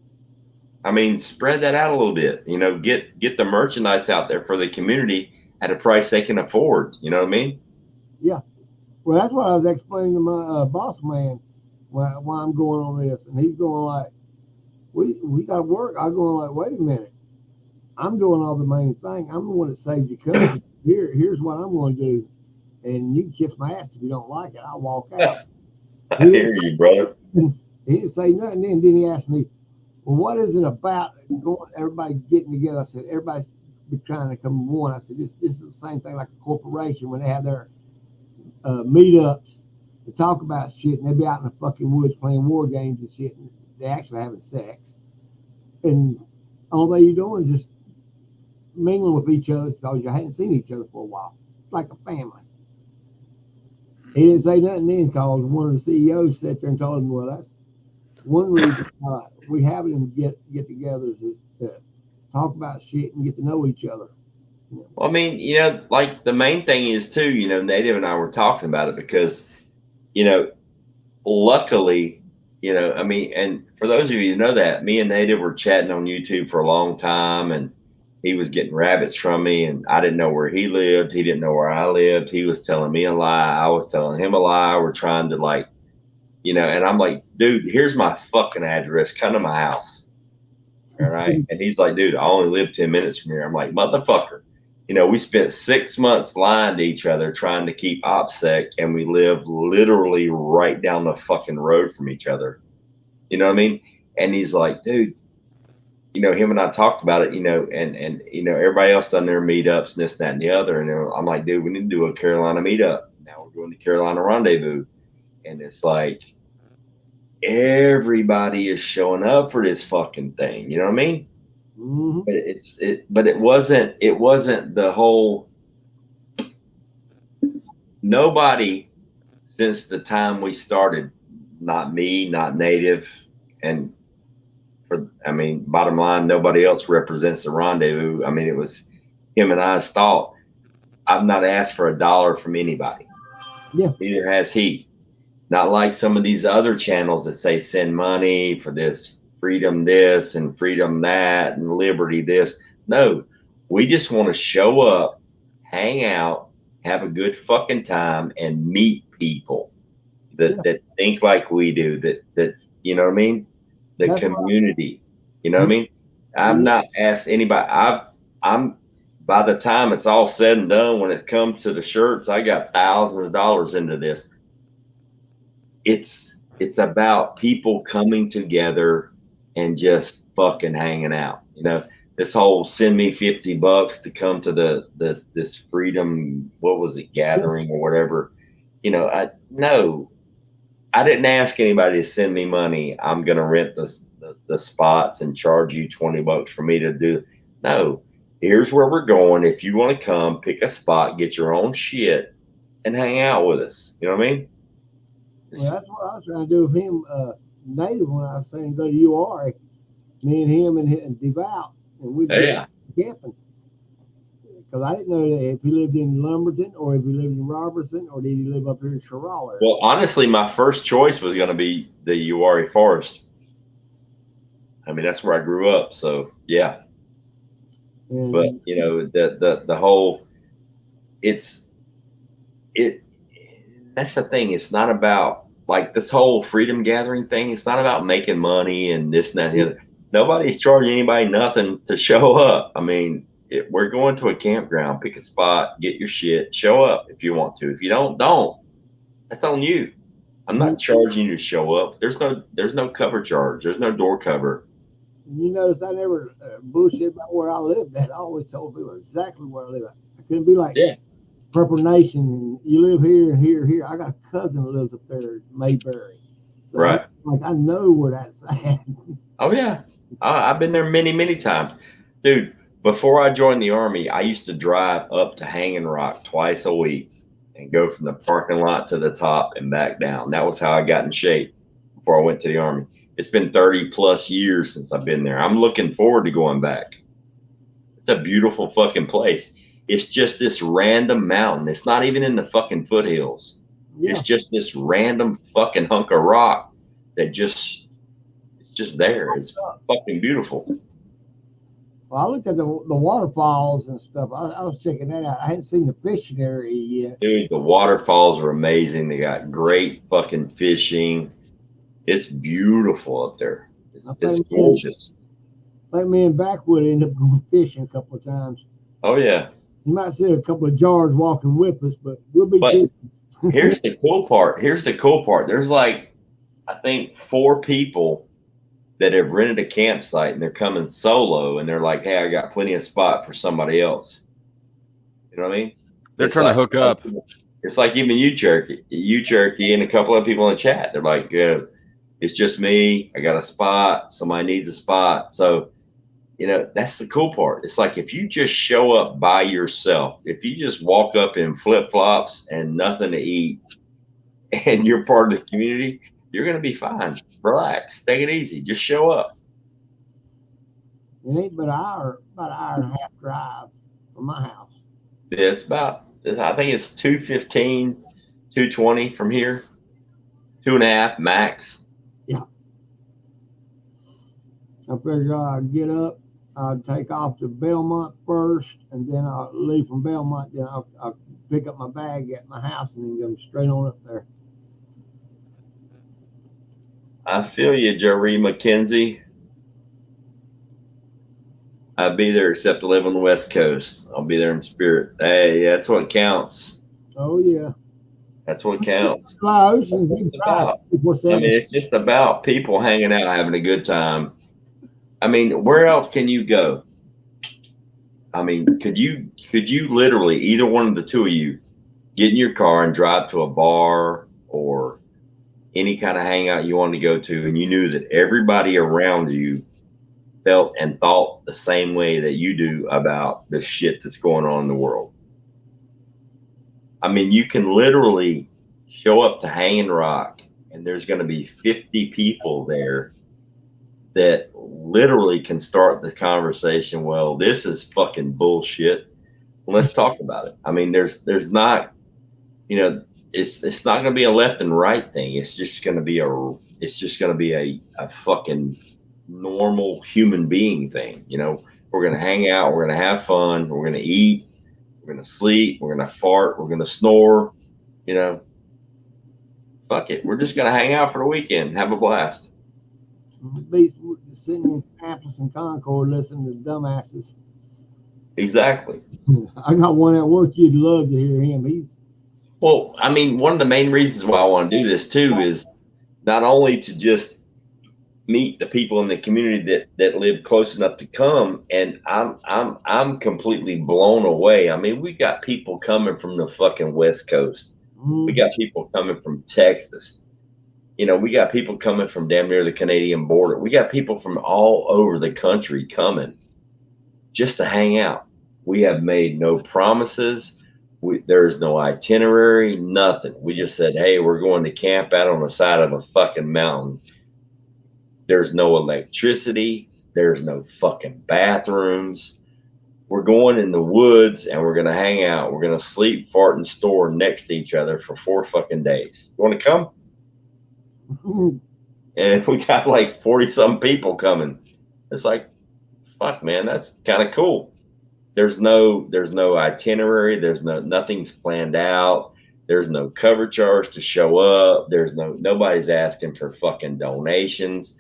I mean, spread that out a little bit. You know, get the merchandise out there for the community at a price they can afford. You know what I mean? Yeah. Well, that's what I was explaining to my boss man why I'm going on this, and he's going like, "We got to work." I'm going like, "Wait a minute, I'm doing all the main thing. I'm the one that saved your cousin. Here's what I'm going to do, and you can kiss my ass if you don't like it. I'll walk out." I hear you, brother. He didn't say nothing. Then he asked me, "Well, what is it about everybody getting together?" I said, "Everybody's trying to come one." I said, "This is the same thing like a corporation when they have their meetups to talk about shit, and they be out in the fucking woods playing war games and shit, and they actually having sex. And all they doing is just mingling with each other because you hadn't seen each other for a while, like a family." He didn't say nothing then because one of the CEOs sat there and told him, "Well, that's one reason we have them get together is to talk about shit and get to know each other." Well, I mean, you know, like the main thing is too, you know, Native and I were talking about it because, you know, luckily, you know, I mean, and for those of you who know that, me and Native were chatting on YouTube for a long time, and he was getting rabbits from me, and I didn't know where he lived. He didn't know where I lived. He was telling me a lie. I was telling him a lie. We're trying to, like, you know, and I'm like, "Dude, here's my fucking address. Come to my house." All right. And he's like, "Dude, I only live 10 minutes from here." I'm like, "Motherfucker." You know, we spent 6 months lying to each other trying to keep OPSEC, and we live literally right down the fucking road from each other. You know what I mean? And he's like, "Dude," you know, him and I talked about it, you know, and you know, everybody else done their meetups and this, that, and the other. And I'm like, "Dude, we need to do a Carolina meetup." Now we're doing the Carolina Rendezvous. And it's like everybody is showing up for this fucking thing. You know what I mean? Mm-hmm. But it wasn't the whole. Nobody since the time we started, not me, not Native, and I mean, bottom line, nobody else represents the Rendezvous. I mean, it was him and I's thought. I've not asked for $1 from anybody. Yeah. Neither has he. Not like some of these other channels that say send money for this, freedom this and freedom that and liberty this. No, we just want to show up, hang out, have a good fucking time, and meet people that think like we do, that you know what I mean? The That's community. You know what I mean? I've not asked anybody. I'm by the time it's all said and done, when it comes to the shirts, I got thousands of dollars into this. It's about people coming together and just fucking hanging out. You know, this whole send me $50 to come to this freedom, what was it, gathering or whatever. You know, I didn't ask anybody to send me money. I'm gonna rent the spots and charge you $20 for me to do. No, here's where we're going. If you want to come, pick a spot, get your own shit, and hang out with us. You know what I mean? Well, that's what I was trying to do with him, Native, when I was saying go to UR. Me and him and Devout, and we Yeah. camping. Because I didn't know if he lived in Lumberton or if he lived in Robertson or did he live up here in Chirala. Well, honestly, my first choice was going to be the Uwharrie Forest. I mean, that's where I grew up. So yeah. And But you know, the whole, that's the thing. It's not about, like, this whole freedom gathering thing. It's not about making money and this and that and the other. Nobody's charging anybody nothing to show up. I mean, we're going to a campground, pick a spot, get your shit, show up if you want to. If you don't. That's on you. I'm not charging you to show up. There's no cover charge. There's no door cover. You notice I never bullshit about where I lived at. I always told people exactly where I live at. I couldn't be like, Purple Nation, and you live here and here, here. I got a cousin that lives up there, Mayberry. So Right. Like I know where that's at. Oh yeah, I've been there many, many times, dude. Before I joined the Army, I used to drive up to Hanging Rock twice a week and go from the parking lot to the top and back down. That was how I got in shape before I went to the Army. It's been 30 plus years since I've been there. I'm looking forward to going back. It's a beautiful fucking place. It's just this random mountain. It's not even in the fucking foothills. Yeah. It's just this random fucking hunk of rock that just there. It's fucking beautiful. Well, I looked at the waterfalls and stuff. I was checking that out. I hadn't seen the fishing area yet. Dude, the waterfalls are amazing. They got great fucking fishing. It's beautiful up there. It's gorgeous. Like me and Backwood ended up going fishing a couple of times. Oh yeah. You might see a couple of jars walking with us, but we'll be fishing. Here's the cool part. There's like, I think 4 people that have rented a campsite and they're coming solo and they're like, hey, I got plenty of spot for somebody else. You know what I mean? They're trying to hook up. It's like even you, Cherokee, and a couple of people in the chat. They're like, it's just me. I got a spot. Somebody needs a spot. So, you know, that's the cool part. It's like if you just show up by yourself, if you just walk up in flip-flops and nothing to eat and you're part of the community, you're going to be fine. Relax. Take it easy. Just show up. It ain't but an hour and a half drive from my house. Yeah, I think it's 215, 220 from here. 2.5 max. Yeah. I figured I'd get up, I'd take off to Belmont first, and then I'll leave from Belmont. Then I'll pick up my bag at my house and then go straight on up there. I feel you, Jerry McKenzie. I'd be there except to live on the West Coast. I'll be there in spirit. Hey, that's what counts. Oh, yeah. That's what counts. Close. I mean, it's just about people hanging out, having a good time. I mean, where else can you go? I mean, could you literally, either one of the two of you, get in your car and drive to a bar or any kind of hangout you wanted to go to, and you knew that everybody around you felt and thought the same way that you do about the shit that's going on in the world? I mean, you can literally show up to Hanging Rock and there's going to be 50 people there that literally can start the conversation. Well, this is fucking bullshit. Let's talk about it. I mean, there's not, you know, it's not going to be a left and right thing. It's just going to be a fucking normal human being thing. You know, we're going to hang out. We're going to have fun. We're going to eat. We're going to sleep. We're going to fart. We're going to snore. You know, fuck it. We're just going to hang out for the weekend. Have a blast. Be sitting in Annapolis and Concord listening to dumbasses. Exactly. I got one at work. You'd love to hear him. Well, I mean, one of the main reasons why I want to do this too is not only to just meet the people in the community that live close enough to come, and I'm completely blown away. I mean, we got people coming from the fucking West Coast. We got people coming from Texas. You know, we got people coming from damn near the Canadian border. We got people from all over the country coming just to hang out. We have made no promises. There's no itinerary, nothing. We just said, hey, we're going to camp out on the side of a fucking mountain. There's no electricity. There's no fucking bathrooms. We're going in the woods and we're going to hang out. We're going to sleep, fart, and store next to each other for 4 fucking days. You want to come? And we got like 40-some people coming. It's like, fuck, man, that's kind of cool. There's no itinerary. Nothing's planned out. There's no cover charge to show up. Nobody's asking for fucking donations.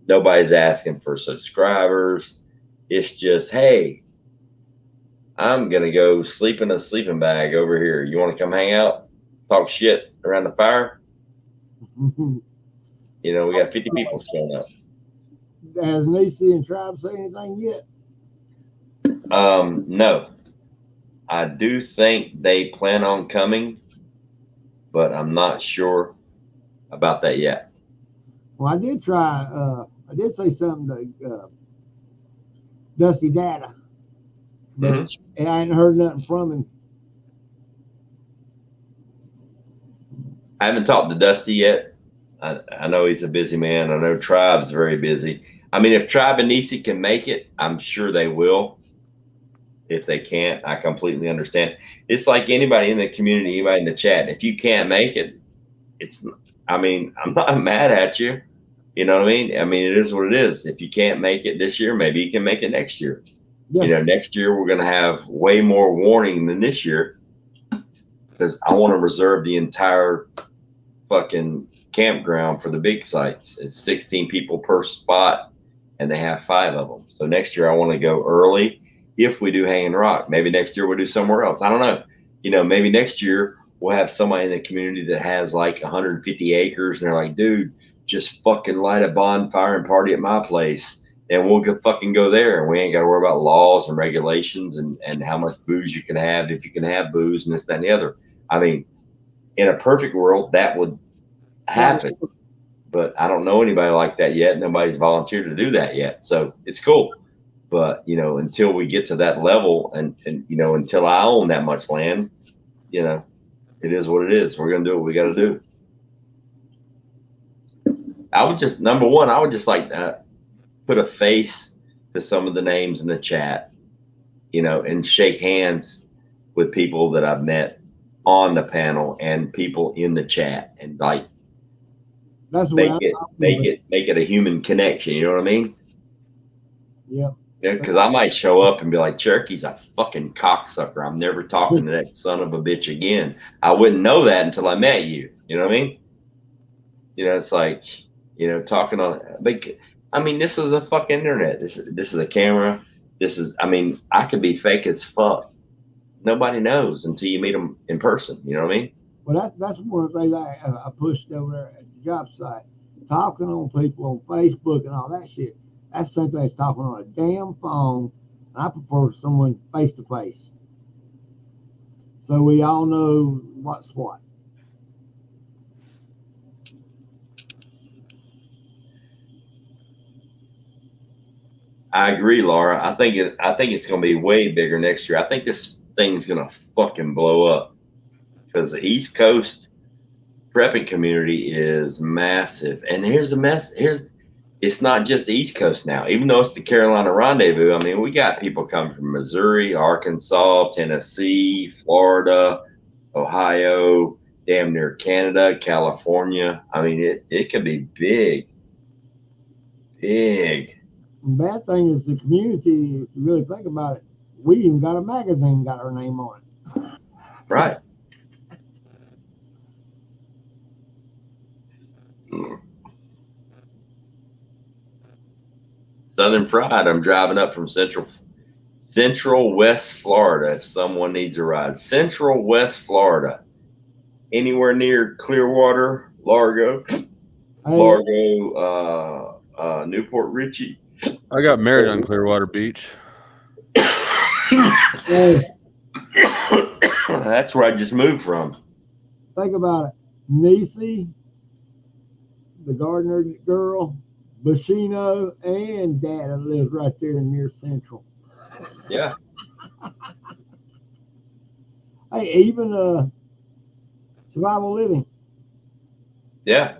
Nobody's asking for subscribers. It's just, hey, I'm going to go sleep in a sleeping bag over here. You want to come hang out? Talk shit around the fire? You know, we got 50 people showing up. Has Nisi and Tribe say anything yet? No. I do think they plan on coming, but I'm not sure about that yet. Well, I did try. I did say something to Dusty Data, but Mhm. I ain't heard nothing from him. I haven't talked to Dusty yet. I know he's a busy man. I know Tribe's very busy. I mean, if Tribe and Nisi can make it, I'm sure they will. If they can't, I completely understand. It's like anybody in the community, anybody in the chat. If you can't make it, it's, I mean, I'm not mad at you. You know what I mean? I mean, it is what it is. If you can't make it this year, maybe you can make it next year. Yeah. You know, next year we're going to have way more warning than this year because I want to reserve the entire fucking campground for the big sites. It's 16 people per spot and they have 5 of them. So next year I want to go early. If we do Hanging Rock, maybe next year we'll do somewhere else. I don't know. You know, maybe next year we'll have somebody in the community that has like 150 acres and they're like, dude, just fucking light a bonfire and party at my place. And we'll fucking go there. And we ain't got to worry about laws and regulations and how much booze you can have, if you can have booze and this, that, and the other. I mean, in a perfect world, that would happen. But I don't know anybody like that yet. Nobody's volunteered to do that yet. So it's cool. But, you know, until we get to that level and you know, until I own that much land, you know, it is what it is. We're going to do what we got to do. I would just, number one, I would just like to put a face to some of the names in the chat, you know, and shake hands with people that I've met on the panel and people in the chat and like That's the make way it a human connection. You know what I mean? Yeah. Yeah, because I might show up and be like, Cherokee's a fucking cocksucker. I'm never talking to that son of a bitch again. I wouldn't know that until I met you. You know what I mean? You know, it's like, you know, talking on. Like, I mean, this is a fucking internet. This is a camera. This is. I mean, I could be fake as fuck. Nobody knows until you meet them in person. You know what I mean? Well, that's one of the things I pushed over there at the job site. Talking on people on Facebook and all that shit. That's the same thing as talking on a damn phone. I prefer someone face to face, so we all know what's what. I agree, Laura. I think it's going to be way bigger next year. I think this thing's going to fucking blow up because the East Coast prepping community is massive. And here's the mess. It's not just the East Coast now. Even though it's the Carolina Rendezvous, I mean, we got people coming from Missouri, Arkansas, Tennessee, Florida, Ohio, damn near Canada, California. I mean, it could be big. Big. The bad thing is the community, if you really think about it, we even got a magazine got our name on it. Right. Southern Fried. I'm driving up from Central West Florida. If someone needs a ride, Central West Florida, anywhere near Clearwater, Largo, Newport Richie. I got married on Clearwater Beach. That's where I just moved from. Think about it. Nisi, the Gardner girl, Bushino, and Dada lives right there near Central. Yeah. Hey, even Survival Living. Yeah.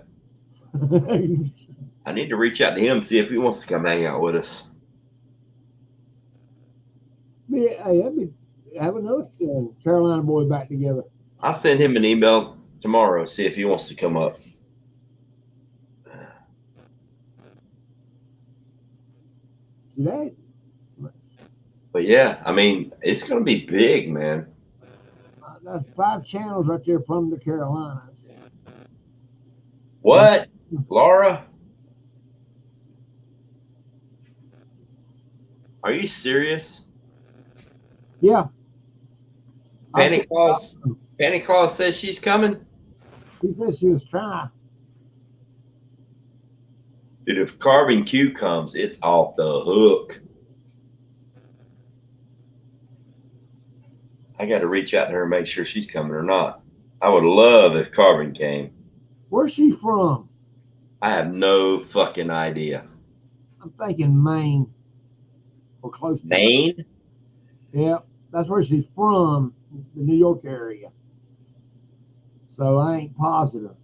I need to reach out to him, see if he wants to come hang out with us. Have another Carolina boy back together. I'll send him an email tomorrow, see if he wants to come up. See that? But yeah, I mean, it's going to be big, man. That's 5 channels right there from the Carolinas. What? Laura? Are you serious? Yeah. Panty Claus says she's coming? She said she was trying. Dude, if Carving Q comes, it's off the hook. I got to reach out to her and make sure she's coming or not. I would love if Carving came. Where's she from? I have no fucking idea. I'm thinking Maine or close to Maine. Maine? Yeah, that's where she's from, the New York area. So I ain't positive.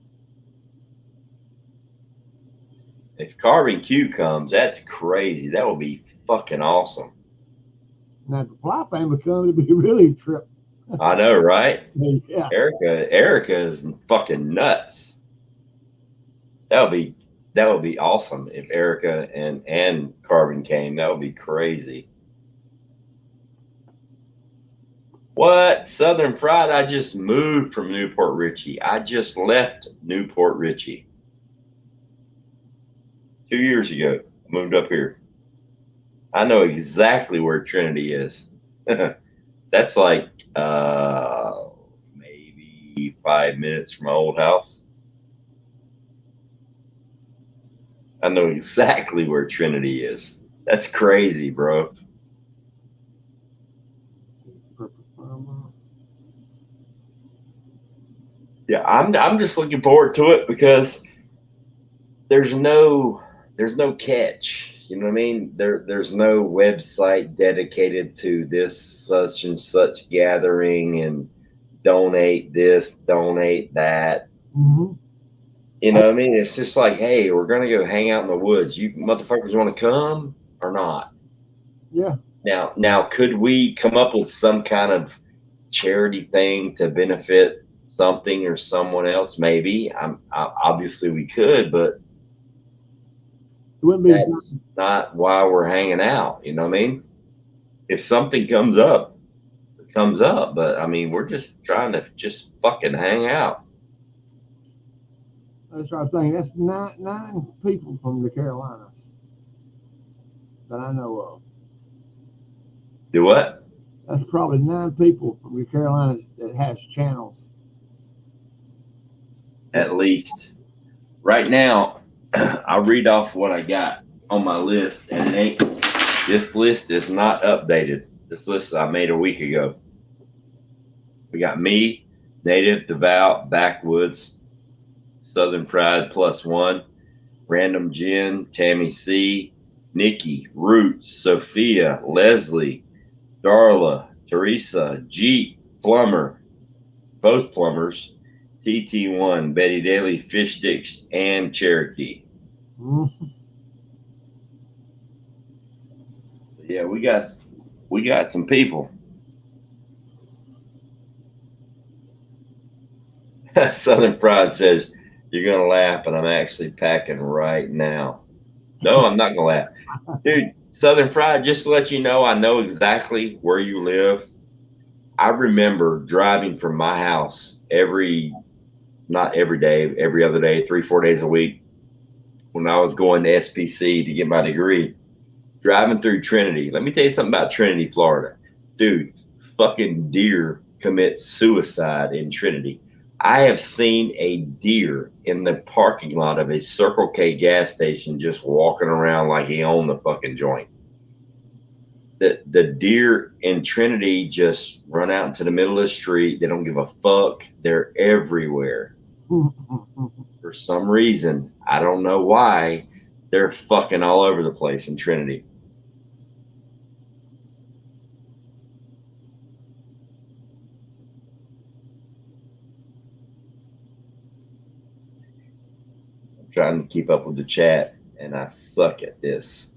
If Carving Q comes, that's crazy. That would be fucking awesome. Now, if the Fly family comes, it'd be really a trip. I know, right? Yeah. Erica is fucking nuts. That would be awesome if Erica and Carvin came. That would be crazy. What? Southern Fried? I just moved from Newport Richey. I just left Newport Richey 2 years ago. I moved up here. I know exactly where Trinity is. That's like maybe 5 minutes from my old house. I know exactly where Trinity is. That's crazy, bro. Yeah, I'm just looking forward to it because there's no catch. You know what I mean? There's no website dedicated to this such and such gathering and donate this, donate that. Mm-hmm. You know what I mean? It's just like, hey, we're gonna go hang out in the woods. You motherfuckers want to come or not? Yeah. Now, could we come up with some kind of charity thing to benefit something or someone else? Maybe. Obviously we could, but It wouldn't be that's not why we're hanging out. You know what I mean? If something comes up, it comes up. But I mean, we're just trying to just fucking hang out. that's what I was thinking. That's nine people from the Carolinas that I know of. Do what? That's probably 9 people from the Carolinas that has channels. At least. Right now, I'll read off what I got on my list, and this list is not updated. This list I made a week ago. We got me, Native, Devout, Backwoods, Southern Pride +1, Random Jen, Tammy C, Nikki, Roots, Sophia, Leslie, Darla, Teresa, Jeep, Plumber, both plumbers, TT1, Betty Daly, Fish Sticks, and Cherokee. Mm-hmm. So yeah, we got some people. Southern Pride says, you're gonna laugh, but I'm actually packing right now. No, I'm not gonna laugh. Dude, Southern Pride, just to let you know, I know exactly where you live. I remember driving from my house not every day, every other day, 3-4 days a week when I was going to SPC to get my degree, driving through Trinity. Let me tell you something about Trinity, Florida. Dude, fucking deer commit suicide in Trinity. I have seen a deer in the parking lot of a Circle K gas station just walking around like he owned the fucking joint. The deer in Trinity just run out into the middle of the street. They don't give a fuck. They're everywhere. For some reason, I don't know why, they're fucking all over the place in Trinity. I'm trying to keep up with the chat, and I suck at this.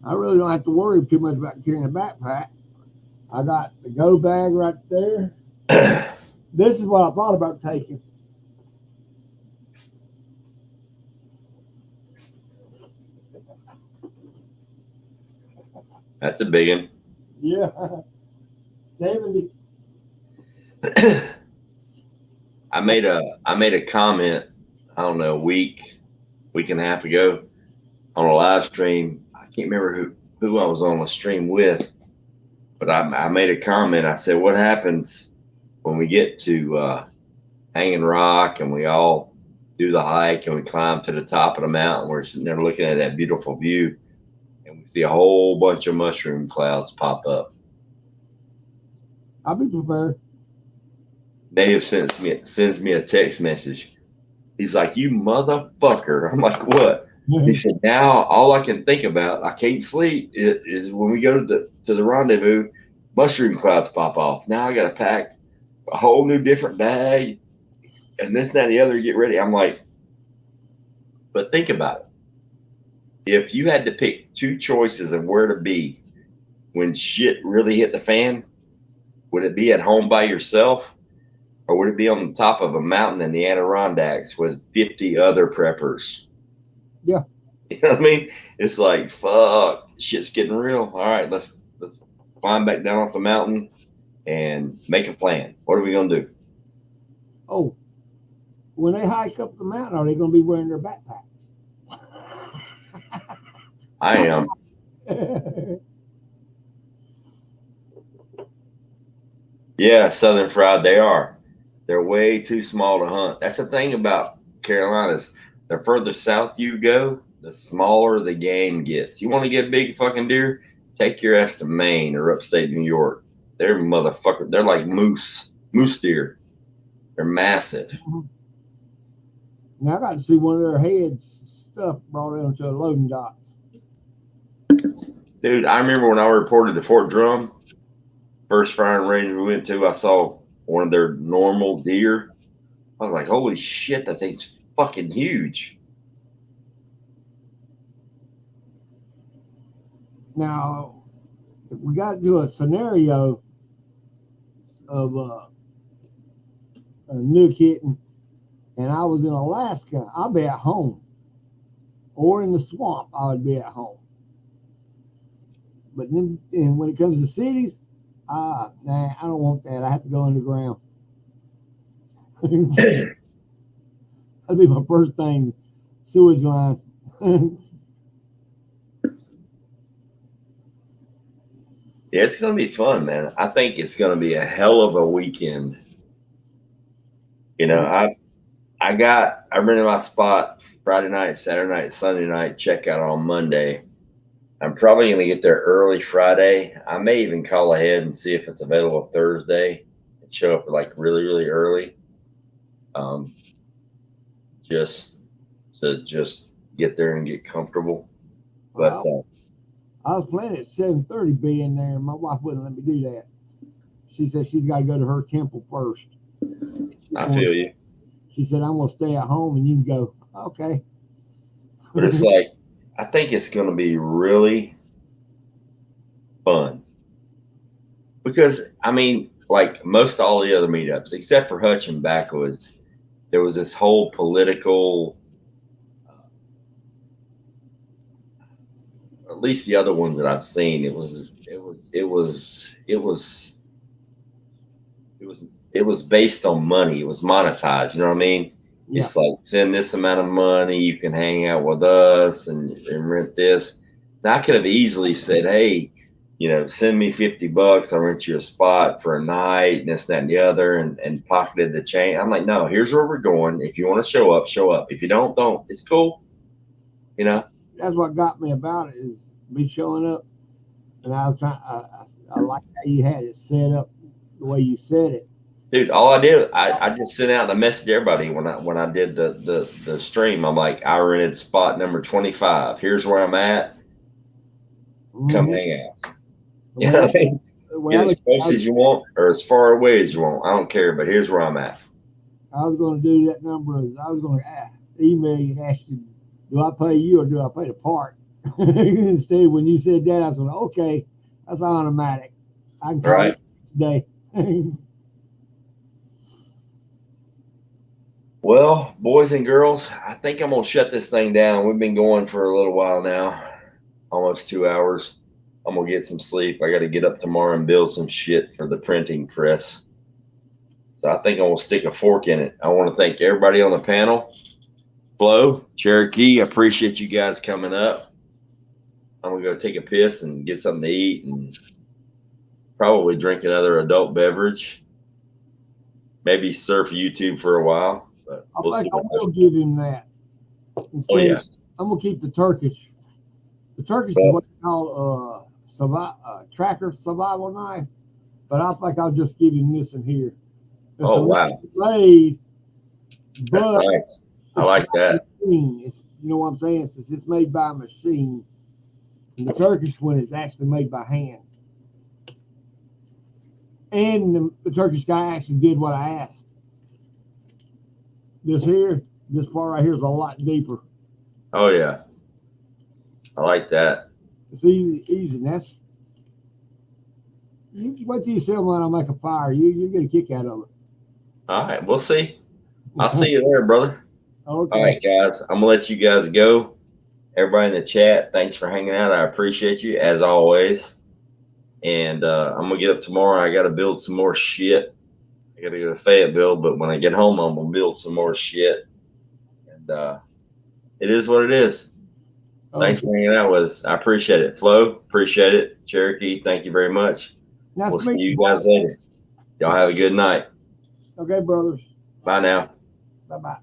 I really don't have to worry too much about carrying a backpack. I got the go bag right there. This is what I thought about taking. That's a big one. Yeah. 70. I made a comment, I don't know, a week and a half ago on a live stream. I can't remember who I was on the stream with, but I made a comment. I said, what happens when we get to Hanging Rock and we all do the hike and we climb to the top of the mountain? We're sitting there looking at that beautiful view and we see a whole bunch of mushroom clouds pop up. I'll be prepared. Native sends me a text message. He's like, you motherfucker. I'm like, what? He said, now all I can think about, I can't sleep, is when we go to the rendezvous, mushroom clouds pop off. Now I got to pack a whole new different bag and this, that, and the other to get ready. I'm like, but think about it. If you had to pick two choices of where to be when shit really hit the fan, would it be at home by yourself or would it be on the top of a mountain in the Adirondacks with 50 other preppers? Yeah. You know what I mean? It's like, fuck, shit's getting real. All right, let's climb back down off the mountain and make a plan. What are we going to do? Oh, when they hike up the mountain, are they going to be wearing their backpacks? I am. Yeah, Southern Fried, they are. They're way too small to hunt. That's the thing about Carolinas. The further south you go, the smaller the game gets. You want to get big fucking deer? Take your ass to Maine or upstate New York. They're motherfucker. They're like moose deer. They're massive. Now I got to see one of their heads stuff brought into a loading docks. Dude, I remember when I reported to Fort Drum, first firing range we went to, I saw one of their normal deer. I was like, holy shit, that thing's fucking huge. Now, if we got to do a scenario of a nuke hitting, and I was in Alaska, I'd be at home. Or in the swamp, I would be at home. But then, and when it comes to cities, nah, I don't want that. I have to go underground. That'd be my first thing, sewage line. Yeah, it's going to be fun, man. I think it's going to be a hell of a weekend. You know, I rented my spot Friday night, Saturday night, Sunday night, check out on Monday. I'm probably going to get there early Friday. I may even call ahead and see if it's available Thursday and show up like really, really early. Just to get there and get comfortable. But I was planning at 7:30 being there, and my wife wouldn't let me do that. She said she's got to go to her temple first. I feel you. She said, I'm going to stay at home and you can go. Okay. But it's like, I think it's going to be really fun. Because, I mean, like most all the other meetups, except for Hutch and Backwoods, there was this whole political, at least the other ones that I've seen, it was based on money. It was monetized. You know what I mean? Yeah. It's like, send this amount of money, you can hang out with us and rent this. Now I could have easily said, hey, you know, send me $50, I'll rent you a spot for a night and this, that, and the other, and pocketed the chain. I'm like, no, here's where we're going. If you want to show up, show up. If you don't, don't. It's cool. You know? That's what got me about it, is me showing up. And I was trying, I like how you had it set up the way you said it. Dude, all I did, I just sent out a message to everybody when I did the stream. I'm like, I rented spot number 25. Here's where I'm at. Come hang out. You know what I mean? Get as close as you want or as far away as you want. I don't care, but here's where I'm at. I was going to do that number. I was going to email you and ask you, do I pay you or do I pay the park? Instead, when you said that, I was going, okay, that's automatic. I can call it today. Well, boys and girls, I think I'm going to shut this thing down. We've been going for a little while now, almost 2 hours. I'm going to get some sleep. I got to get up tomorrow and build some shit for the printing press. So I think I'm going to stick a fork in it. I want to thank everybody on the panel. Flo, Cherokee, I appreciate you guys coming up. I'm going to go take a piss and get something to eat and probably drink another adult beverage. Maybe surf YouTube for a while. But we'll I will give him that. Oh, yeah. I'm going to keep the Turkish. The Turkish is what they call tracker survival knife. But I think I'll just give him this in here. It's wow. blade, but nice. I like that. Machine. It's, you know what I'm saying? Since it's made by a machine, and the Turkish one is actually made by hand. And the Turkish guy actually did what I asked. This part right here is a lot deeper. Oh yeah, I like that. It's easy. And that's what you say when I make a fire. You get a kick out of it. All right, we'll see. I'll see you there, brother. Okay. All right, guys. I'm gonna let you guys go. Everybody in the chat, thanks for hanging out. I appreciate you as always. And I'm gonna get up tomorrow. I gotta build some more shit. I gotta go to Fayetteville, but when I get home, I'm gonna build some more shit. And it is what it is. Thanks for hanging out with us. I appreciate it. Flo, appreciate it. Cherokee, thank you very much. Nice We'll to see meet you guys later. Y'all have a good night. Okay, brothers. Bye now. Bye-bye.